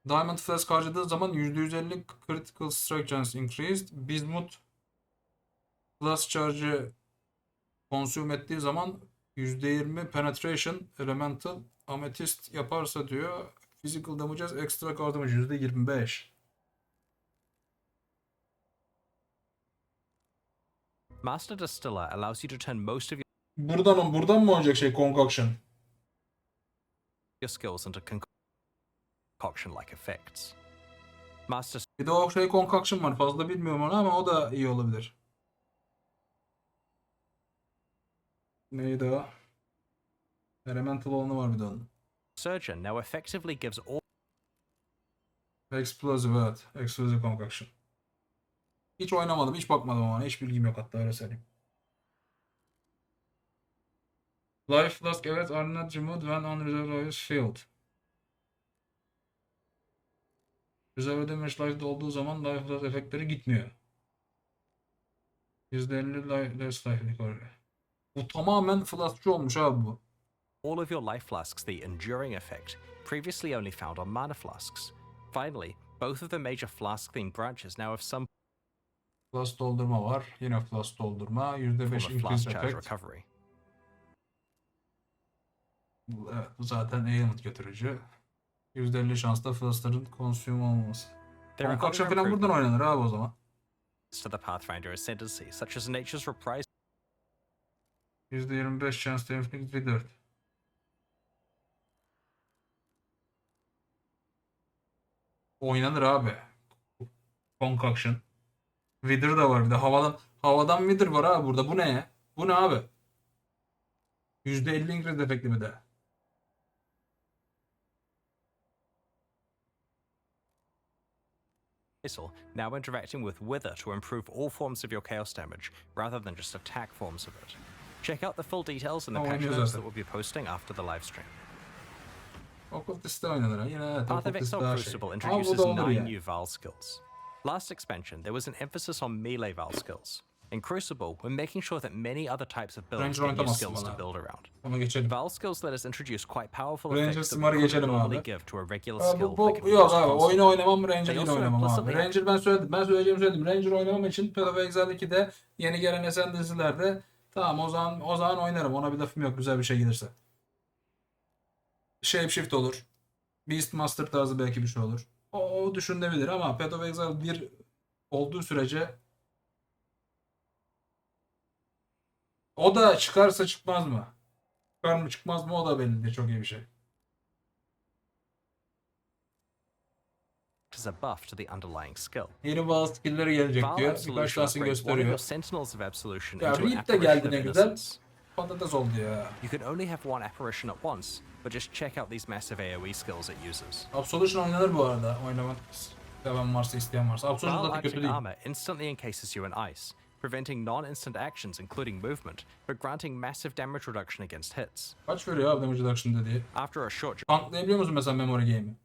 Diamond Flask harcadığı zaman %150 Critical Strike Chance increased. Bismuth Plus Charge'ı consume ettiği zaman %20 Penetration Elemental Amethyst yaparsa diyor. Physical Damages Extra Card Damage %25. Master Distiller allows you to turn most of Buradan mı olacak şey Concoction? your skills into concoction-like effects. Master Bir de o şey concoction var. Fazla bilmiyorum onu ama o da iyi olabilir. Neydi o? Elemental olanı var bir de onun. Surgeon now effectively gives all Explosive, evet. Explosive concoction. Hiç oynamadım, hiç bakmadım ama hiç bilgim yok hatta öyle söyleyeyim. Life flask, evet, are not removed when unreserved is filled. Reserve damage life'da olduğu zaman life flask efektleri gitmiyor. %50 less life recovery. Bu tamamen flaskçı olmuş abi bu. all of your life flasks the enduring effect, previously only found on mana flasks. Finally, both of the major flask-themed branches now have some Flask doldurma var. Yine flask doldurma. form %5 of flask increase charge effect. recovery. Evet, bu zaten ailment götürücü. %50 şansla flaskların consume olmaması. There are Concoction other falan buradan improvements oynanır abi o zaman. to the Pathfinder Ascendancy, such as Nature's Reprise %25 chance to inflict wither. Oynanır abi. Concoction. Wither da var bir de. Havadan Wither var abi burada. Bu ne ya? Bu ne abi? %50 increase efekti mi de? now interacting with Wither to improve all forms of your chaos damage, rather than just attack forms of it. Check out the full details in the Oh, patch oynuyor notes zaten. that we'll be posting after the live stream. Occultist'te oynanır ha. Yine evet, Path of Occultist Exile daha şey. Crucible Ama bu introduces da olur 9 yani. new Vaal skills. Last expansion, there was an emphasis on melee Vaal skills. In Crucible, we're making sure that many other types of builds Ranger get new oynatamazsın skills to bana. build around. Ama geçelim. Vaal skills let us introduce quite powerful Ranger effects that we Smar'ı couldn't geçelim normally abi. give to a regular Aa, skill that bu can be yok used abi. constantly. Oyunu oynamam, Ranger They yine also oynamam abi. implicitly- Ranger ben söyledim. Ben söyleyeceğimi söyledim. Ranger oynamam için Path of Exile 2'de yeni gelen Ascendancy'lerde tamam o zaman oynarım. Ona bir lafım yok. Güzel bir şey gelirse. Shapeshift olur. Beastmaster tarzı belki bir şey olur. O düşünülebilir ama Path of Exile 1 olduğu sürece o da çıkarsa çıkmaz mı? Çıkar mı çıkmaz mı o da belli değil. Çok iyi bir şey. As a buff to the underlying skill. Yeni bazı skillleri gelecek Vaal diyor. Birkaç Absolution tanesini upgrades one of your gösteriyor. Sentinels of Absolution Ya into an Reed de apparition geldi of ne güzel. innocence. Patates oldu ya. You can only have one apparition at once, but just check out these massive AoE skills it uses. Absolution oynanır bu arada. Oynamak seven varsa, isteyen varsa. Absolution Vaal zaten kötü Arctic değil. Armor instantly encases you in ice, preventing non-instant actions including movement, but granting massive damage reduction against hits. Kaç veriyor abi damage reduction dediği? After a short Tanklayabiliyor musun mesela memory game'i?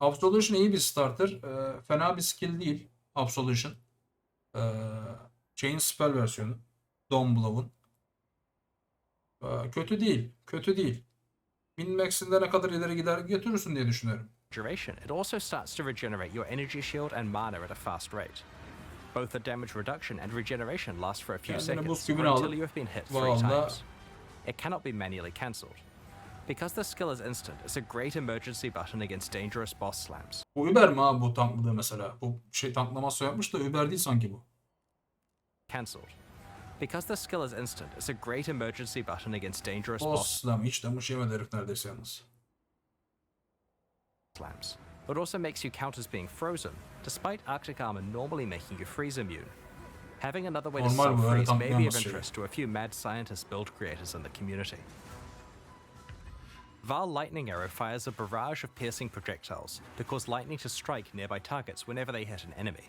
Absolution iyi bir starter. Fena bir skill değil. Absolution. Chain spell versiyonu. Dawnblow'un. Kötü değil. Kötü değil. Min-max'inde ne kadar ileri gider götürürsün diye düşünüyorum. duration, it also starts to regenerate your energy shield and mana at a fast rate. Both the damage reduction and regeneration last for a few Kendine buz seconds, kübünü or alıp until you have been hit 3 Vaal'da times. It cannot be manually cancelled. Because the skill is instant, it's a great emergency button against dangerous boss slams. bu Uber mi abi bu tankladığı mesela? Bu şey tanklaması yapmış da Uber değil sanki bu. Cancelled. Because the skill is instant, it's a great emergency button against dangerous Boss boss slam hiç damage yemedi herif neredeyse yalnız. slams. It also makes you count as being frozen, despite Arctic Armor normally making you freeze immune. Having another way to Normal bu, öyle self-freeze may be of tanklayamaz şey. interest to a few mad scientist build creators in the community. Vaal Lightning Arrow fires a barrage of piercing projectiles to cause lightning to strike nearby targets whenever they hit an enemy.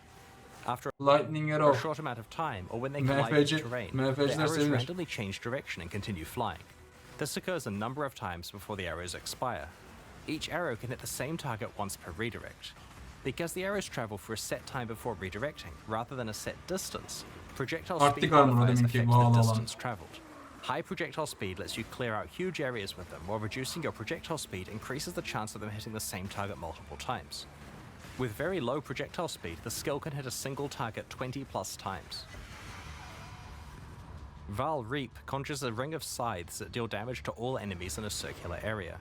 After Lightning a Arrow. short amount of time, or when they collide with MFC terrain, the MFC'ler arrows sevinir. randomly change direction and continue flying. This occurs a number of times before the arrows expire. Each arrow can hit the same target once per redirect. Because the arrows travel for a set time before redirecting, rather than a set distance, projectile Arctic speed Armor modifiers deminki affect Vaal the olan. distance traveled. High projectile speed lets you clear out huge areas with them, while reducing your projectile speed increases the chance of them hitting the same target multiple times. With very low projectile speed, the skill can hit a single target 20 plus times. Vaal Reap conjures a ring of scythes that deal damage to all enemies in a circular area.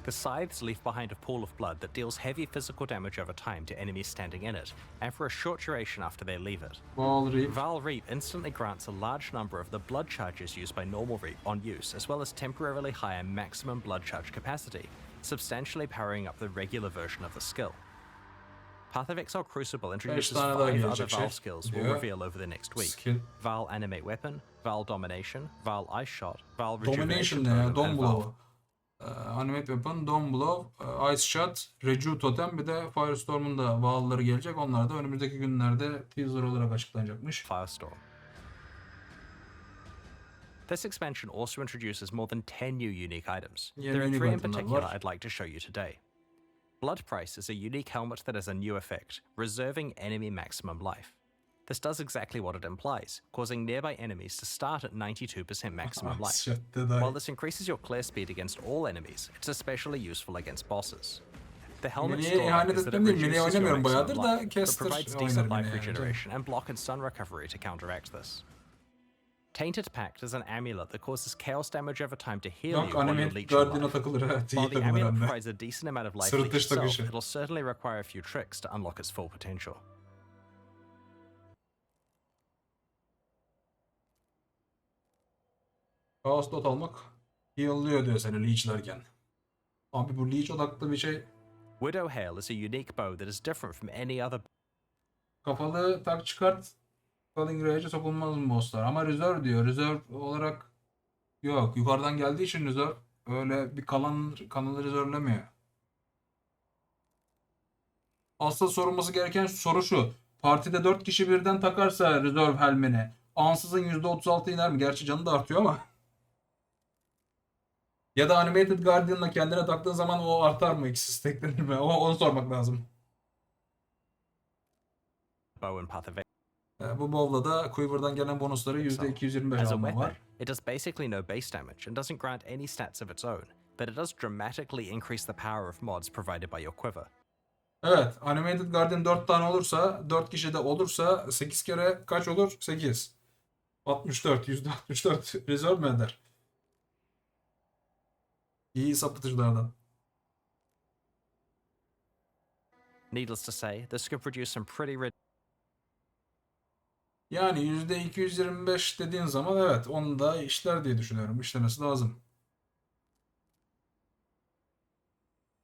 The scythes leave behind a pool of blood that deals heavy physical damage over time to enemies standing in it, and for a short duration after they leave it. Vaal Reap. Vaal Reap instantly grants a large number of the blood charges used by normal Reap on use, as well as temporarily higher maximum blood charge capacity, substantially powering up the regular version of the skill. Path of Exile Crucible introduces tane daha 5 other gelecek Vaal şey skills we'll diyor. reveal over the next week. Skill. Vaal Animate Weapon, Vaal Domination, Vaal Ice Shot, Vaal Domination Rejuvenation ne ya? Totem, Dawn and Vaal Blow. Animate Weapon, Dawn Blow, Ice Shot, Reju Totem, bir de Firestorm'un da Vaal'ları gelecek. Onlar da önümüzdeki günlerde teaser olarak açıklanacakmış. Firestorm. This expansion also introduces more than 10 new unique items. Yeni There are unique 3 in itemler particular var. I'd like to show you today. Blood Price is a unique helmet that has a new effect, reserving enemy maximum life. This does exactly what it implies, causing nearby enemies to start at 92% maximum Ice life. Shot da. While this increases your clear speed against all enemies, it's especially useful against bosses. The helmet's Mini'ye ihanet drawback is that it etmem değil. Mini'ye reduces your oynamıyorum maximum bayağıdır da life, but caster provides oynarım decent yine life yani. regeneration and block and stun recovery to counteract this. Tainted Pact is an amulet that causes chaos damage over time to heal Yok, you while you're Animate leeching Guardian'a life. takılır. Evet, iyi While the takılır amulet hem de. provides a decent amount of life Sırıtış leech itself, takışı. it'll certainly require a few tricks to unlock its full potential. Chaos Dot almak heal'lıyor diyor seni leechlerken. Abi bu leech odaklı bir şey. Widow Hail is a unique bow that is different from any other Kafalı tak çıkart. Calling Rage'e sokulmaz mı bosslar? Ama Reserve diyor. Reserve olarak yok. Yukarıdan geldiği için Reserve öyle bir kanalı reservelemiyor. Asıl sorulması gereken soru şu. Partide 4 kişi birden takarsa Reserve helmini ansızın %36 iner mi? Gerçi canı da artıyor ama. Ya da Animated Guardian'la kendine taktığın zaman o artar mı? İkisi stacklenir mi? Onu sormak lazım. bow in Path of Bu bow'la da Quiver'dan gelen bonusları %225 As a alma weapon, var. it does basically no base damage and doesn't grant any stats of its own, but it does dramatically increase the power of mods provided by your quiver. Evet. Animated Guardian 4 tane olursa, 4 kişi de olursa 8 kere kaç olur? 8. 64. %64 reserve mi eder? İyi sapıtıcılardan. Needless to say, this could produce some pretty Yani %225 dediğin zaman evet onu da işler diye düşünüyorum. İşlemesi lazım.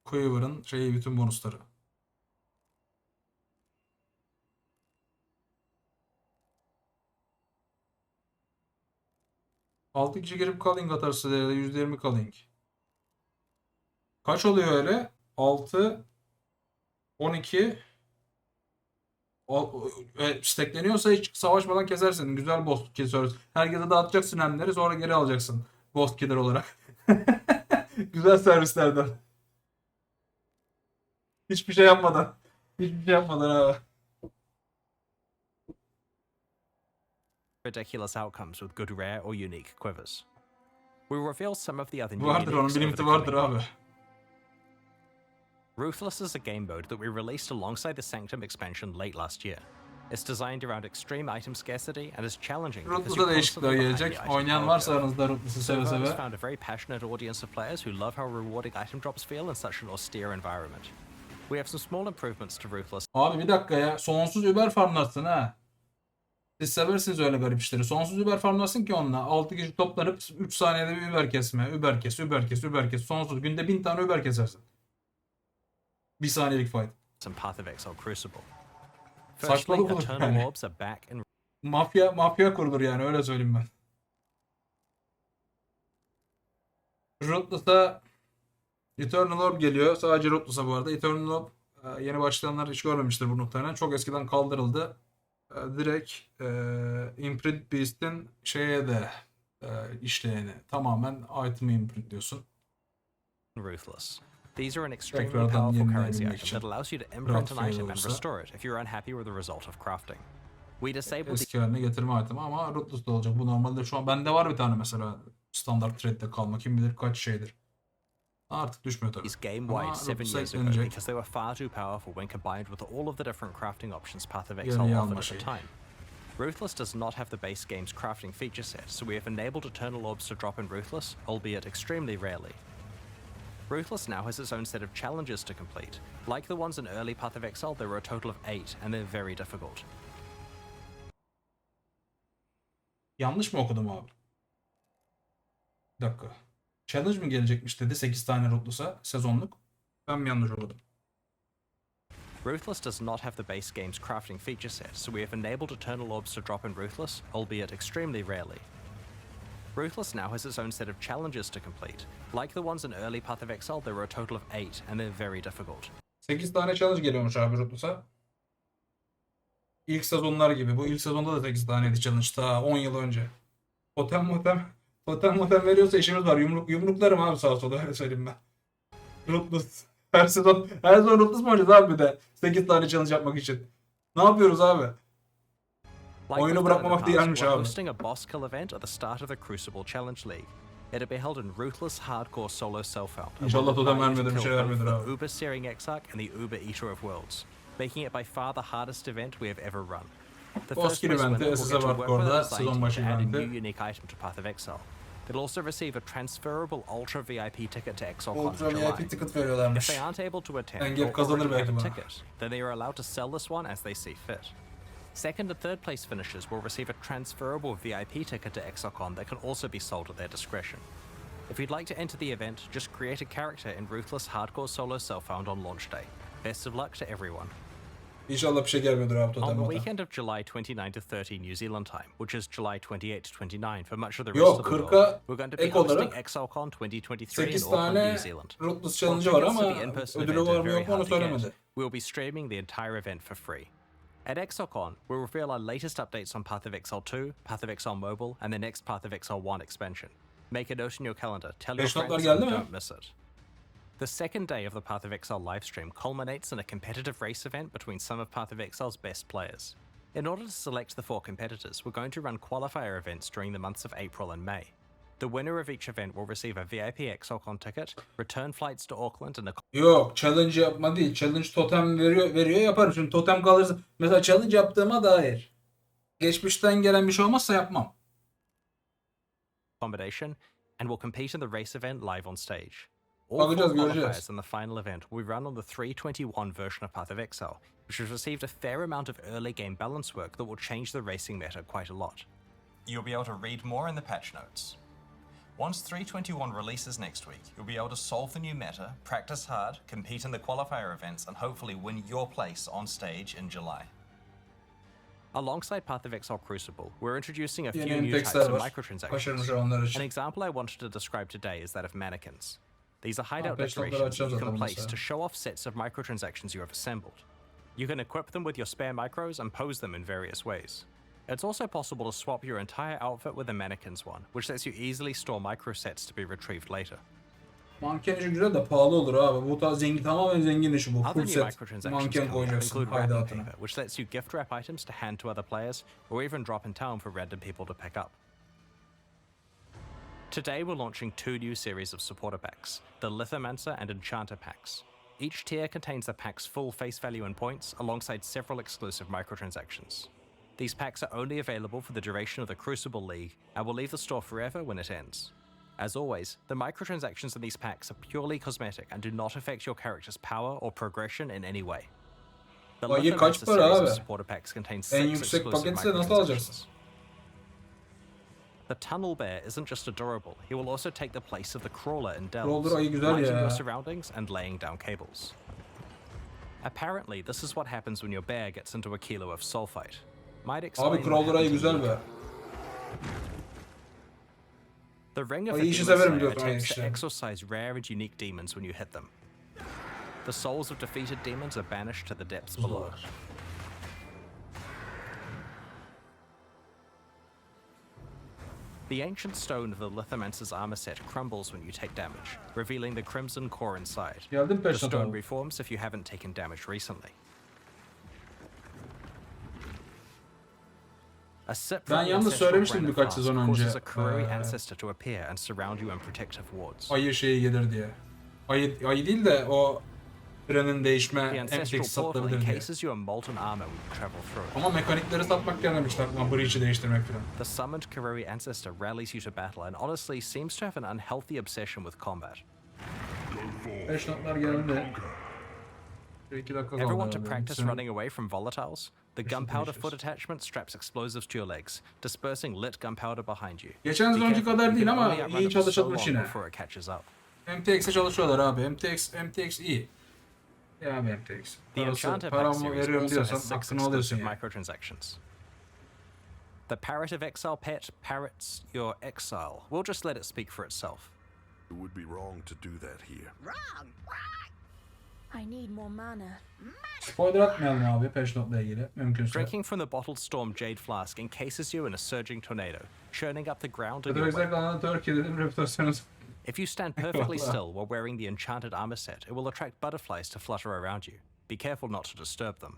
Quiver'ın bütün bonusları. Altı kişi girip calling atarsa %20 calling. Kaç oluyor öyle? 6 12 stackleniyorsa hiç savaşmadan kesersin. Güzel boss kesiyoruz. Herkese dağıtacaksın hemleri sonra geri alacaksın. Boss killer olarak. Güzel servislerden. Hiçbir şey yapmadan. Hiçbir şey yapmadan abi. ridiculous outcomes with good rare or unique quivers. We will reveal some of the other new Vardır onun uniques over limiti the vardır coming abi. week. Ruthless is a game mode that we released alongside the Sanctum expansion late last year. It's designed around extreme item scarcity and is challenging because Ruthless'a you're değişiklikler constantly behind gelecek. the item Oynayan power varsa curve. aranızda Ruthless'ı seve Sezon has seve. found a very passionate audience of players who love how rewarding item drops feel in such an austere environment. We have some small improvements to Ruthless. Abi bir dakika ya. Sonsuz Uber farmlarsın ha. Siz seversiniz öyle garip işleri. Sonsuz Uber farmlarsın ki onunla. 6 kişi toplanıp 3 saniyede bir Uber kesme. Uber kes, Uber kes, Uber kes. Sonsuz. Günde 1000 tane Uber kesersin. 1 saniyelik fight. And Path of Exile Crucible. Saçmalık Firstly, olur Eternal yani. Orbs are back in Mafya kurulur yani öyle söyleyeyim ben. Ruthless'a Eternal Orb geliyor. Sadece Ruthless'a bu arada. Eternal Orb yeni başlayanlar hiç görmemiştir bu muhtemelen. Çok eskiden kaldırıldı. Direkt Imprint Beast'in şeye de işleyeni. Tamamen item'ı imprint diyorsun. Ruthless. These are an extremely Tekrardan powerful currency yenileyebilmek item için. that allows you to imprint an fail item and olursa restore it if you're unhappy with the result of crafting. We disabled the eski haline getirme itemi ama Ruthless'da olacak. Bu normalde şu an bende var bir tane mesela standart trade'de kalma. Kim bilir kaç şeydir. Artık düşmüyor tabii. these game Ama wide 7 Ruthless'a years ago eklenecek. because they were far too powerful when combined with all of the different crafting options Path of Geriye Exile alma offered at şeyi. the time. Ruthless does not have the base game's crafting feature set, so we have enabled Eternal Orbs to drop in Ruthless, albeit extremely rarely. Ruthless now has its own set of challenges to complete. Like the ones in early Path of Exile, there are a total of 8, and they're very difficult. Yanlış mı okudum abi? Bir dakika. challenge mi gelecekmiş dedi 8 tane Ruthless'a sezonluk. Ben mi yanlış okudum? Ruthless does not have the base game's crafting feature set, so we have enabled Eternal Orbs to drop in Ruthless, albeit extremely rarely. Ruthless now has its own set of challenges to complete. Like the ones in early Path of Exile, there are a total of 8, and they're very difficult. 8 tane challenge geliyormuş abi Ruthless'a. İlk sezonlar gibi. Bu ilk sezonda da 8 taneydi challenge ta 10 yıl önce. Totem veriyorsa işimiz var. Yumruklarım abi sağa sola öyle söyleyeyim ben. Ruthless. Her sezon Ruthless mı oynayacağız abi bir de? 8 tane challenge yapmak için. Ne yapıyoruz abi? Like Oyunu the bırakmamak past, değilmiş we're abi. hosting a boss kill event at the start of the Crucible Challenge League. It'll be held in Ruthless Hardcore Solo Self-Found. İnşallah totem vermedi bir şey vermedir abi. The Uber Searing Exarch and the Uber Eater of Worlds, making it by far the hardest event we have ever run. The Boss first kill place eventi, winner will SSF get to work with Hardcore'da a design sezon team başı to add a eventi. new unique item to Path of Exile. They'll also receive a transferable Ultra VIP ticket to Exilcon Ultra in July. VIP ticket If veriyorlarmış. they aren't able to attend Engel or kazanır already have belki a buna. ticket, then they are allowed to sell this one as they see fit. Second and third place finishers will receive a transferable VIP ticket to Exilcon that can also be sold at their discretion. If you'd like to enter the event, just create a character in Ruthless Hardcore Solo Self-Found on launch day. Best of luck to everyone. İnşallah bir şey gelmiyordur abi On totem the totem. weekend of July 29 to 30 New Zealand time, which is July 28 to 29 for much of the rest Yok, of the 40'a world, we're going to be ek hosting olarak Exilcon 2023 8 in Auckland, tane New Zealand. Ruthless While challenge var tickets to ama the in-person ödülü event var are mı very yok mu onu hard to get, söylemedi. we'll be streaming the entire event for free. At Exilcon, we'll reveal our latest updates on Path of Exile 2, Path of Exile Mobile, and the next Path of Exile 1 expansion. Make a note in your calendar, tell your Beş notlar friends, geldi and mi? don't miss it. The second day of the Path of Exile livestream culminates in a competitive race event between some of Path of Exile's best players. In order to select the 4 competitors, we're going to run qualifier events during the months of April and May. The winner of each event will receive a VIP Exilcon ticket, return flights to Auckland, and a Yok challenge yapma değil. Challenge totem veriyor yaparım. Şimdi totem kalırsa mesela challenge yaptığıma dair geçmişten gelen bir şey olmazsa yapmam. accommodation, and will compete in the race event live on stage. All Bakacağız, 4 göreceğiz. qualifiers in the final event will be run on the 3.21 version of Path of Exile, which has received a fair amount of early game balance work that will change the racing meta quite a lot. You'll be able to read more in the patch notes. Once 3.21 releases next week, you'll be able to solve the new meta, practice hard, compete in the qualifier events, and hopefully win your place on stage in July. Alongside Path of Exile Crucible, we're introducing a few Yeni new types MTXler of var. microtransactions. Başarmış olanlar An için. example I wanted to describe today is that of mannequins. These are hideout patch notları decorations açacağız you can zaten place mesela. to show off sets of microtransactions you have assembled. You can equip them with your spare micros and pose them in various ways. It's also possible to swap your entire outfit with the mannequins one, which lets you easily store micro sets to be retrieved later. Manken işi güzel de pahalı olur abi. Bu tarz zengin, tamamen zengin işi bu. Other Full new set. microtransactions Manken coming up koyacaksın include wrapping haydatına. paper, which lets you gift wrap items to hand to other players, or even drop in town for random people to pick up. Today we're launching 2 new series of supporter packs, the Lithomancer and Enchanter packs. Each tier contains the pack's full face value and points, alongside several exclusive microtransactions. These packs are only available for the duration of the Crucible League, and will leave the store forever when it ends. As always, the microtransactions in these packs are purely cosmetic and do not affect your character's power or progression in any way. The Hayır, Lithomancer kaç para series abi? of supporter packs contains En 6 yüksek exclusive paketse nasıl alacaksın? microtransactions. The Tunnel Bear isn't just adorable, he will also take the place of the Crawler in Delves, Crawler ayı güzel lighting ya. your surroundings and laying down cables. Apparently, this is what happens when your bear gets into a kilo of sulfite. Might explain Abi what Crawler ayı happened to güzel Nico. be. The Ring of Ay, the işi Demon severim Slayer diyorsun attempts to işte. exorcise rare and unique demons when you hit them. The souls of defeated demons are banished to the depths below. The ancient stone of the Lithomancer's armor set crumbles when you take damage, revealing the crimson core inside. Geldim The patch stone notu. reforms if you haven't taken damage recently. A sip from Ben the yalnız ancestral söylemiştim granite birkaç flask sezon önce, causes a Karui eee, ancestor to appear and surround you in protective wards. Ayı şeyi gelir diye. Ayı değil de o trenin değişme The MTX ancestral portal satılabilir diye. encases you in molten armor when you travel through it. Ama mekanikleri satmak gelmemişler aklıma breach'i değiştirmek falan. The summoned Karui ancestor rallies you to battle and honestly seems to have an unhealthy obsession with combat. Patch notlar geldi. 2 dakika Ever kaldı want to herhalde. practice Sen- running away from volatiles? The gunpowder değişiyoruz. foot attachment straps explosives to your legs, dispersing lit gunpowder behind you. Geçen Be sezonki careful, kadar you değil can ama only outrun iyi it for so çalışılmış long yine. before it catches up. MTX'e çalışıyorlar abi. MTX iyi. Ya abi MTX. The Enchanter Pack Paramı series veriyorum also has diyorsan 6 hakkını alıyorsun exclusive ya. microtransactions. The Path of Exile pet parrots your exile. We'll just let it speak for itself. It would be wrong to do that here. Wrong. I need more mana. Spoiler atmayalım abi patch note'la ilgili mümkünse. Drinking from the bottled storm jade flask encases you in a surging tornado, churning up the ground in Path of your Exile wake. kanalına Türkiye dedim reputasyonunuz. If you stand perfectly still while wearing the enchanted armor set, it will attract butterflies to flutter around you. Be careful not to disturb them.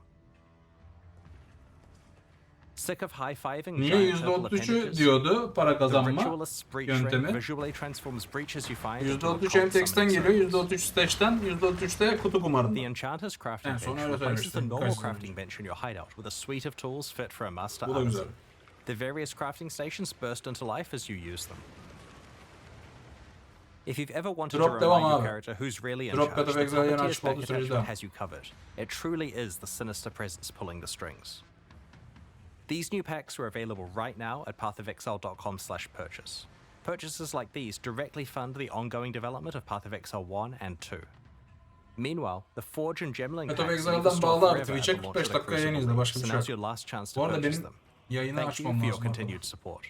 Sick of high-fiving Niye giant purple %33'ü appendages? diyordu para The kazanma Ritualist's breach ring yöntemi? visually transforms breaches you find into %33 occult MTX'ten summoning geliyor, circles. %33 stage'den, %33 de kutu The kumarından. Enchanter's crafting En son bench öyle replaces the söylemiştim, normal birkaç sene crafting bench in your hideout with a suite of tools fit for a master Bu da güzel. artisan. The various crafting stations burst into life as you use them. If you've ever wanted Drop to devam remind your abi. character who's really in Drop charge, Path of the Exile yeni Puppeteer's açık olduğu back sürece attachment devam. has you covered. It truly is the sinister presence pulling the strings. These new packs are available right now at pathofexile.com/purchase. Purchases like these directly fund the ongoing development of Path of Exile 1 and 2. Meanwhile, the Forge and Gemling Path of packs leave Exile'dan the store bağlı abi. forever at Twitch'e the launch 45 of the dakika yayın Crucible izle. Lig, Başka bir so şey now's yok. your last chance Bu to arada purchase benim them. yayını Thank you açmam for your lazım. continued support.